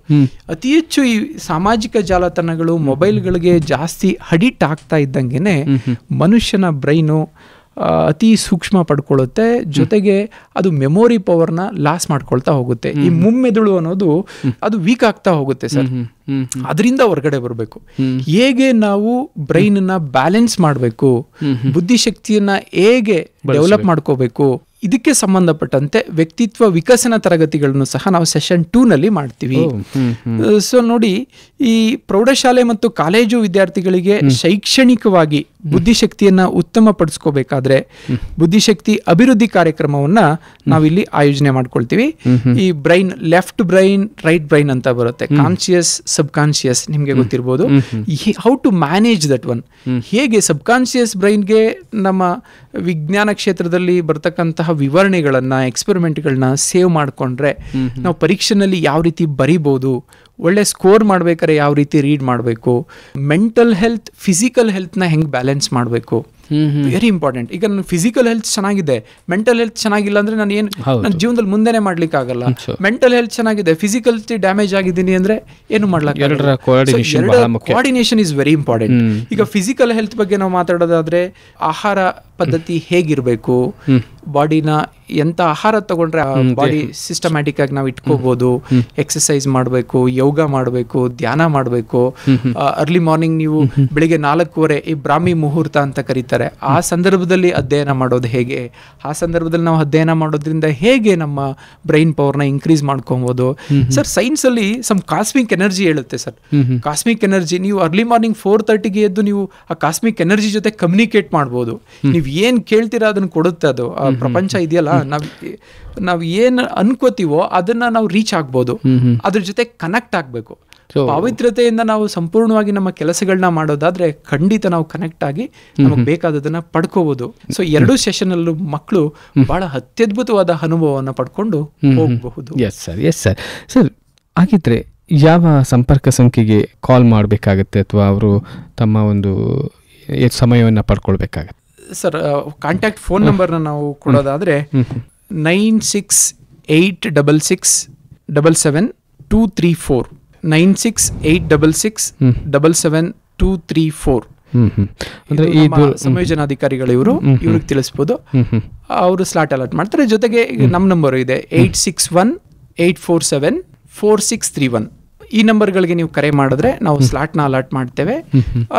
ಅತಿ ಹೆಚ್ಚು ಈ ಸಾಮಾಜಿಕ ಜಾಲತಾಣಗಳು, ಮೊಬೈಲ್ಗಳಿಗೆ ಜಾಸ್ತಿ ಅಡಿಕ್ಟ್ ಆಗ್ತಾ ಇದ್ದಂಗೆನೆ ಮನುಷ್ಯನ ಬ್ರೈನು ಅತಿ ಸೂಕ್ಷ್ಮ ಪಡ್ಕೊಳ್ಳುತ್ತೆ. ಜೊತೆಗೆ ಅದು ಮೆಮೊರಿ ಪವರ್ನ ಲಾಸ್ ಮಾಡ್ಕೊಳ್ತಾ ಹೋಗುತ್ತೆ. ಈ ಮುಮ್ಮೆದುಳು ಅನ್ನೋದು ಅದು ವೀಕ್ ಆಗ್ತಾ ಹೋಗುತ್ತೆ ಸರ್. ಅದರಿಂದ ಹೊರಗಡೆ ಬರಬೇಕು. ಹೇಗೆ ನಾವು ಬ್ರೈನ್ ನ ಬ್ಯಾಲೆನ್ಸ್ ಮಾಡಬೇಕು, ಬುದ್ಧಿಶಕ್ತಿಯನ್ನ ಹೇಗೆ ಡೆವಲಪ್ ಮಾಡ್ಕೋಬೇಕು, ಇದಕ್ಕೆ ಸಂಬಂಧಪಟ್ಟಂತೆ ವ್ಯಕ್ತಿತ್ವ ವಿಕಸನ ತರಗತಿಗಳನ್ನು ಸಹ ನಾವು ಸೆಷನ್ 2 ನಲ್ಲಿ ಮಾಡ್ತೀವಿ. ಸೊ ನೋಡಿ, ಈ ಪ್ರೌಢಶಾಲೆ ಮತ್ತು ಕಾಲೇಜು ವಿದ್ಯಾರ್ಥಿಗಳಿಗೆ ಶೈಕ್ಷಣಿಕವಾಗಿ ಬುದ್ಧಿಶಕ್ತಿಯನ್ನ ಉತ್ತಮಪಡಿಸ್ಕೋಬೇಕಾದ್ರೆ ಬುದ್ಧಿಶಕ್ತಿ ಅಭಿವೃದ್ಧಿ ಕಾರ್ಯಕ್ರಮವನ್ನ ನಾವಿಲ್ಲಿ ಆಯೋಜನೆ ಮಾಡ್ಕೊಳ್ತೀವಿ. ಈ brain, left brain, right brain ಅಂತ ಬರುತ್ತೆ, ಕಾನ್ಶಿಯಸ್, ಸಬ್ ಕಾನ್ಶಿಯಸ್, ನಿಮ್ಗೆ ಗೊತ್ತಿರ್ಬೋದು. How to manage that one. ಹೇಗೆ ಸಬ್ ಕಾನ್ಶಿಯಸ್ ಬ್ರೈನ್ಗೆ ನಮ್ಮ ವಿಜ್ಞಾನ ಕ್ಷೇತ್ರದಲ್ಲಿ ಬರ್ತಕ್ಕಂತಹ ವಿವರಣೆಗಳನ್ನ, ಎಕ್ಸ್ಪೆರಿಮೆಂಟ್ಗಳನ್ನ ಸೇವ್ ಮಾಡ್ಕೊಂಡ್ರೆ ನಾವು ಪರೀಕ್ಷೆನಲ್ಲಿ ಯಾವ ರೀತಿ ಬರಿಬೋದು, ಒಳ್ಳೆ ಸ್ಕೋರ್ ಮಾಡ್ಬೇಕಾದ್ರೆ ಯಾವ ರೀತಿ ರೀಡ್ ಮಾಡಬೇಕು, ಮೆಂಟಲ್ ಹೆಲ್ತ್, ಫಿಸಿಕಲ್ ಹೆಲ್ತ್ನ ಹೆಂಗೆ ಬ್ಯಾಲೆನ್ಸ್ ಮಾಡಬೇಕು, ವೆರಿ ಇಂಪಾರ್ಟೆಂಟ್. ಈಗ ನನ್ನ ಫಿಸಿಕಲ್ ಹೆಲ್ತ್ ಚೆನ್ನಾಗಿದೆ, ಮೆಂಟಲ್ ಹೆಲ್ತ್ ಚೆನ್ನಾಗಿಲ್ಲ ಅಂದ್ರೆ ನಾನು ಏನು ನನ್ನ ಜೀವನದಲ್ಲಿ ಮುಂದೆನೆ ಮಾಡ್ಲಿಕ್ಕೆ ಆಗಲ್ಲ. ಮೆಂಟಲ್ ಹೆಲ್ತ್ ಚೆನ್ನಾಗಿದೆ, ಫಿಸಿಕಲ್ ಡ್ಯಾಮೇಜ್ ಆಗಿದ್ದೀನಿ ಅಂದ್ರೆ ಏನು ಮಾಡ್ಲಿಕ್ಕೆ. Coordination is very important. ಈಗ ಫಿಸಿಕಲ್ ಹೆಲ್ತ್ ಬಗ್ಗೆ ನಾವು ಮಾತಾಡೋದಾದ್ರೆ ಆಹಾರ ಪದ್ಧತಿ ಹೇಗಿರ್ಬೇಕು, ಬಾಡಿನ ಎಂತ ಆಹಾರ ತಗೊಂಡ್ರೆ ಬಾಡಿ ಸಿಸ್ಟಮ್ಯಾಟಿಕ್ ಆಗಿ ನಾವು ಇಟ್ಕೋಬಹುದು, ಎಕ್ಸರ್ಸೈಸ್ ಮಾಡಬೇಕು, ಯೋಗ ಮಾಡಬೇಕು, ಧ್ಯಾನ ಮಾಡಬೇಕು. ಅರ್ಲಿ ಮಾರ್ನಿಂಗ್ ನೀವು ಬೆಳಿಗ್ಗೆ 4:15 ಈ ಬ್ರಾಹ್ಮಿ ಮುಹೂರ್ತ ಅಂತ ಕರೀತಾರೆ, ಆ ಸಂದರ್ಭದಲ್ಲಿ ಅಧ್ಯಯನ ಮಾಡೋದು ಹೇಗೆ, ಆ ಸಂದರ್ಭದಲ್ಲಿ ನಾವು ಅಧ್ಯಯನ ಮಾಡೋದ್ರಿಂದ ಹೇಗೆ ನಮ್ಮ ಬ್ರೈನ್ ಪವರ್ನ ಇನ್ಕ್ರೀಸ್ ಮಾಡ್ಕೊಬಹುದು. ಸರ್ ಸೈನ್ಸ್ ಅಲ್ಲಿ ಸಮ್ ಕಾಸ್ಮಿಕ್ ಎನರ್ಜಿ ಹೇಳುತ್ತೆ ಸರ್. ಕಾಸ್ಮಿಕ್ ಎನರ್ಜಿ ನೀವು ಅರ್ಲಿ ಮಾರ್ನಿಂಗ್ 4:30ಗೆ ಎದ್ದು ನೀವು ಆ ಕಾಸ್ಮಿಕ್ ಎನರ್ಜಿ ಜೊತೆ ಕಮ್ಯುನಿಕೇಟ್ ಮಾಡ್ಬೋದು. ನೀವು ಏನ್ ಕೇಳ್ತೀರಾ ಅದನ್ನ ಕೊಡುತ್ತೆ ಅದು. ಆ ಪ್ರಪಂಚ ಇದೆಯಲ್ಲ, ನಾವ್ ಏನ್ ಅನ್ಕೋತೀವೋ ಅದನ್ನ ನಾವು ರೀಚ್ ಆಗ್ಬೋದು. ಅದ್ರ ಜೊತೆ ಕನೆಕ್ಟ್ ಆಗ್ಬೇಕು. ಪಾವಿತ್ರ್ಯತೆಯಿಂದ ನಾವು ಸಂಪೂರ್ಣವಾಗಿ ನಮ್ಮ ಕೆಲಸಗಳನ್ನ ಮಾಡೋದಾದ್ರೆ ಖಂಡಿತ ನಾವು ಕನೆಕ್ಟ್ ಆಗಿ ನಮಗೆ ಬೇಕಾದದನ್ನ ಪಡ್ಕೋಬಹುದು. ಸೊ 2 ಸೆಷನ್ ಅಲ್ಲೂ ಮಕ್ಕಳು ಬಹಳ ಅತ್ಯದ್ಭುತವಾದ ಅನುಭವವನ್ನು ಪಡ್ಕೊಂಡು ಹೋಗಬಹುದು. Yes sir. ಸರ್ ಹಾಗಿದ್ರೆ ಯಾವ ಸಂಪರ್ಕ ಸಂಖ್ಯೆಗೆ ಕಾಲ್ ಮಾಡಬೇಕಾಗತ್ತೆ ಅಥವಾ ಅವರು ತಮ್ಮ ಒಂದು ಸಮಯವನ್ನು ಪಡ್ಕೊಳ್ಬೇಕಾಗತ್ತೆ? ಸರ್ ಕಾಂಟ್ಯಾಕ್ಟ್ ಫೋನ್ ನಂಬರ್ನ ನಾವು ಕೊಡೋದಾದ್ರೆ 9686677234 9686677234. ಸಂಯೋಜನಾಧಿಕಾರಿಗಳು ಇವ್ರಿಗೆ ತಿಳಿಸ್ಬೋದು, ಅವರು ಸ್ಲಾಟ್ ಅಲಾಟ್ ಮಾಡ್ತಾರೆ. ಜೊತೆಗೆ ನಮ್ಮ ನಂಬರ್ ಇದೆ 8618474631. ಈ ನಂಬರ್ಗಳಿಗೆ ನೀವು ಕರೆ ಮಾಡಿದ್ರೆ ನಾವು ಸ್ಲಾಟ್ನ ಅಲಾಟ್ ಮಾಡ್ತೇವೆ.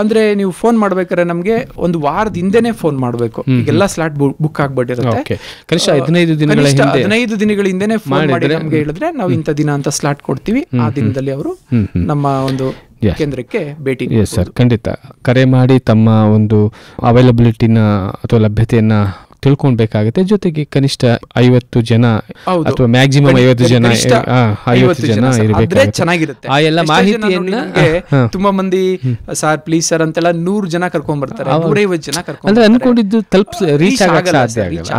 ಅಂದ್ರೆ ನೀವು ಫೋನ್ ಮಾಡ್ಬೇಕಾದ್ರೆ ನಮಗೆ ಒಂದು ವಾರದ ಹಿಂದೆನೆ ಫೋನ್ ಮಾಡಬೇಕು. ಈಗೆಲ್ಲ ಸ್ಲಾಟ್ ಬುಕ್ ಆಗ್ಬಿಟ್ಟಿರುತ್ತೆ. ಕನಿಷ್ಠ 15 ದಿನಗಳ ಹಿಂದೆನೆ ಫೋನ್ ಮಾಡಿ ನಮ್ಗೆ ಹೇಳಿದ್ರೆ ನಾವು ಇಂಥ ದಿನ ಅಂತ ಸ್ಲಾಟ್ ಕೊಡ್ತೀವಿ. ಆ ದಿನದಲ್ಲಿ ಅವರು ನಮ್ಮ ಒಂದು ಕೇಂದ್ರಕ್ಕೆ ಭೇಟಿ. ಸರ್ ಖಂಡಿತ ಕರೆ ಮಾಡಿ ತಮ್ಮ ಒಂದು ಅವೈಲಬಿಲಿಟಿನ ಅಥವಾ ಲಭ್ಯತೆಯನ್ನ ತಿಳ್ಕೊಳ್ಬೇಕಾಗುತ್ತೆ. ಜೊತೆಗೆ ಕನಿಷ್ಠ 50 ಜನ ಅಥವಾ ಮ್ಯಾಕ್ಸಿಮಮ್ 50 ಜನ ಚೆನ್ನಾಗಿರುತ್ತೆ. ಆ ಎಲ್ಲ ಮಾಹಿತಿಯನ್ನ ತುಂಬಾ ಮಂದಿ ಸರ್ ಪ್ಲೀಸ್ ಸರ್ ಅಂತೆಲ್ಲ 100 ಜನ ಕರ್ಕೊಂಡ್ ಬರ್ತಾರೆ, 150 ಜನ ಕರ್ಕೊಂಡು ಅಂದ್ರೆ ಅನ್ಕೊಂಡಿದ್ದು ರೀಚ್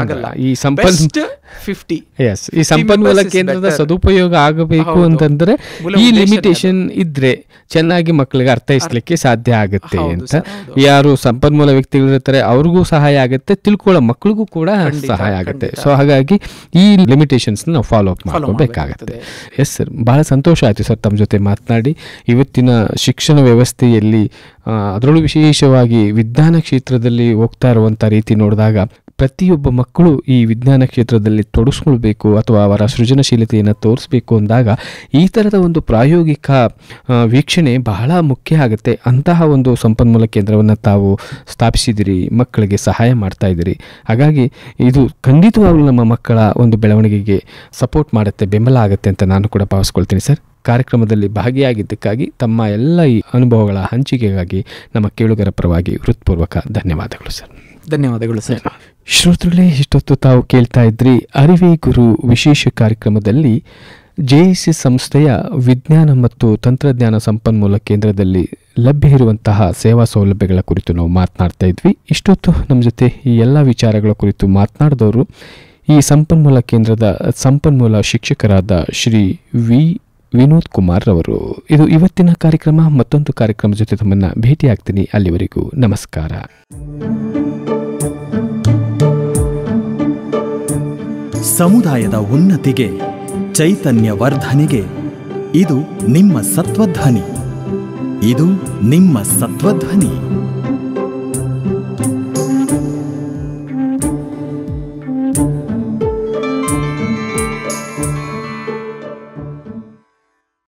ಆಗಲ್ಲ. ಈ ಸಂಪನ್ಮೂಲ ಕೇಂದ್ರದ ಸದುಪಯೋಗ ಆಗಬೇಕು ಅಂತಂದ್ರೆ ಈ ಲಿಮಿಟೇಷನ್ ಇದ್ರೆ ಚೆನ್ನಾಗಿ ಮಕ್ಕಳಿಗೆ ಅರ್ಥೈಸ್ಲಿಕ್ಕೆ ಸಾಧ್ಯ ಆಗುತ್ತೆ ಅಂತ. ಯಾರು ಸಂಪನ್ಮೂಲ ವ್ಯಕ್ತಿಗಳಿರ್ತಾರೆ ಅವ್ರಿಗೂ ಸಹಾಯ ಆಗುತ್ತೆ, ತಿಳ್ಕೊಳ್ಳೋ ಮಕ್ಕಳು ಮಕ್ಕಳಿಗೂ ಕೂಡ ಸಹಾಯ ಆಗುತ್ತೆ. ಸೊ ಹಾಗಾಗಿ ಈ ಲಿಮಿಟೇಷನ್ಸ್ ನಾವು ಫಾಲೋ ಅಪ್ ಮಾಡ್ಕೋಬೇಕಾಗತ್ತೆ. ಎಸ್ ಸರ್, ಬಹಳ ಸಂತೋಷ ಆಯಿತು ಸರ್ ತಮ್ಮ ಜೊತೆ ಮಾತನಾಡಿ. ಇವತ್ತಿನ ಶಿಕ್ಷಣ ವ್ಯವಸ್ಥೆಯಲ್ಲಿ ಅದರಲ್ಲೂ ವಿಶೇಷವಾಗಿ ವಿಜ್ಞಾನ ಕ್ಷೇತ್ರದಲ್ಲಿ ಹೋಗ್ತಾ ಇರುವಂಥ ರೀತಿ ನೋಡಿದಾಗ ಪ್ರತಿಯೊಬ್ಬ ಮಕ್ಕಳು ಈ ವಿಜ್ಞಾನ ಕ್ಷೇತ್ರದಲ್ಲಿ ತೊಡಗಿಸ್ಕೊಳ್ಬೇಕು ಅಥವಾ ಅವರ ಸೃಜನಶೀಲತೆಯನ್ನು ತೋರಿಸ್ಬೇಕು ಅಂದಾಗ ಈ ಥರದ ಒಂದು ಪ್ರಾಯೋಗಿಕ ವೀಕ್ಷಣೆ ಬಹಳ ಮುಖ್ಯ ಆಗುತ್ತೆ. ಅಂತಹ ಒಂದು ಸಂಪನ್ಮೂಲ ಕೇಂದ್ರವನ್ನು ತಾವು ಸ್ಥಾಪಿಸಿದಿರಿ, ಮಕ್ಕಳಿಗೆ ಸಹಾಯ ಮಾಡ್ತಾ ಇದ್ದೀರಿ. ಹಾಗಾಗಿ ಇದು ಖಂಡಿತವಾಗಲೂ ನಮ್ಮ ಮಕ್ಕಳ ಒಂದು ಬೆಳವಣಿಗೆಗೆ ಸಪೋರ್ಟ್ ಮಾಡುತ್ತೆ, ಬೆಂಬಲ ಆಗುತ್ತೆ ಅಂತ ನಾನು ಕೂಡ ಭಾವಿಸ್ಕೊಳ್ತೀನಿ ಸರ್. ಕಾರ್ಯಕ್ರಮದಲ್ಲಿ ಭಾಗಿಯಾಗಿದ್ದಕ್ಕಾಗಿ ತಮ್ಮ ಎಲ್ಲ ಈ ಅನುಭವಗಳ ಹಂಚಿಕೆಗಾಗಿ ನಮ್ಮ ಕೇಳುಗರ ಪರವಾಗಿ ಹೃತ್ಪೂರ್ವಕ ಧನ್ಯವಾದಗಳು ಸರ್. ಧನ್ಯವಾದಗಳು ಸರ್. ಶ್ರೋತೃಗಳೇ, ಇಷ್ಟೊತ್ತು ತಾವು ಕೇಳ್ತಾ ಇದ್ರಿ ಅರಿವೇ ಗುರು ವಿಶೇಷ ಕಾರ್ಯಕ್ರಮದಲ್ಲಿ JSS ಸಂಸ್ಥೆಯ ವಿಜ್ಞಾನ ಮತ್ತು ತಂತ್ರಜ್ಞಾನ ಸಂಪನ್ಮೂಲ ಕೇಂದ್ರದಲ್ಲಿ ಲಭ್ಯ ಇರುವಂತಹ ಸೇವಾ ಸೌಲಭ್ಯಗಳ ಕುರಿತು ನಾವು ಮಾತನಾಡ್ತಾ ಇದ್ವಿ. ಇಷ್ಟೊತ್ತು ನಮ್ಮ ಜೊತೆ ಈ ಎಲ್ಲ ವಿಚಾರಗಳ ಕುರಿತು ಮಾತನಾಡಿದವರು ಈ ಸಂಪನ್ಮೂಲ ಕೇಂದ್ರದ ಸಂಪನ್ಮೂಲ ಶಿಕ್ಷಕರಾದ ಶ್ರೀ ವಿನೋದ್ ಕುಮಾರ್ ರವರು. ಇದು ಇವತ್ತಿನ ಕಾರ್ಯಕ್ರಮ. ಮತ್ತೊಂದು ಕಾರ್ಯಕ್ರಮದ ಜೊತೆ ತಮ್ಮನ್ನು ಭೇಟಿಯಾಗ್ತೀನಿ. ಅಲ್ಲಿವರೆಗೂ ನಮಸ್ಕಾರ. ಸಮುದಾಯದ ಉನ್ನತಿಗೆ, ಚೈತನ್ಯ ವರ್ಧನೆಗೆ ಇದು ನಿಮ್ಮ ಸತ್ವಧ್ವನಿ. ಇದು ನಿಮ್ಮ ಸತ್ವಧ್ವನಿ.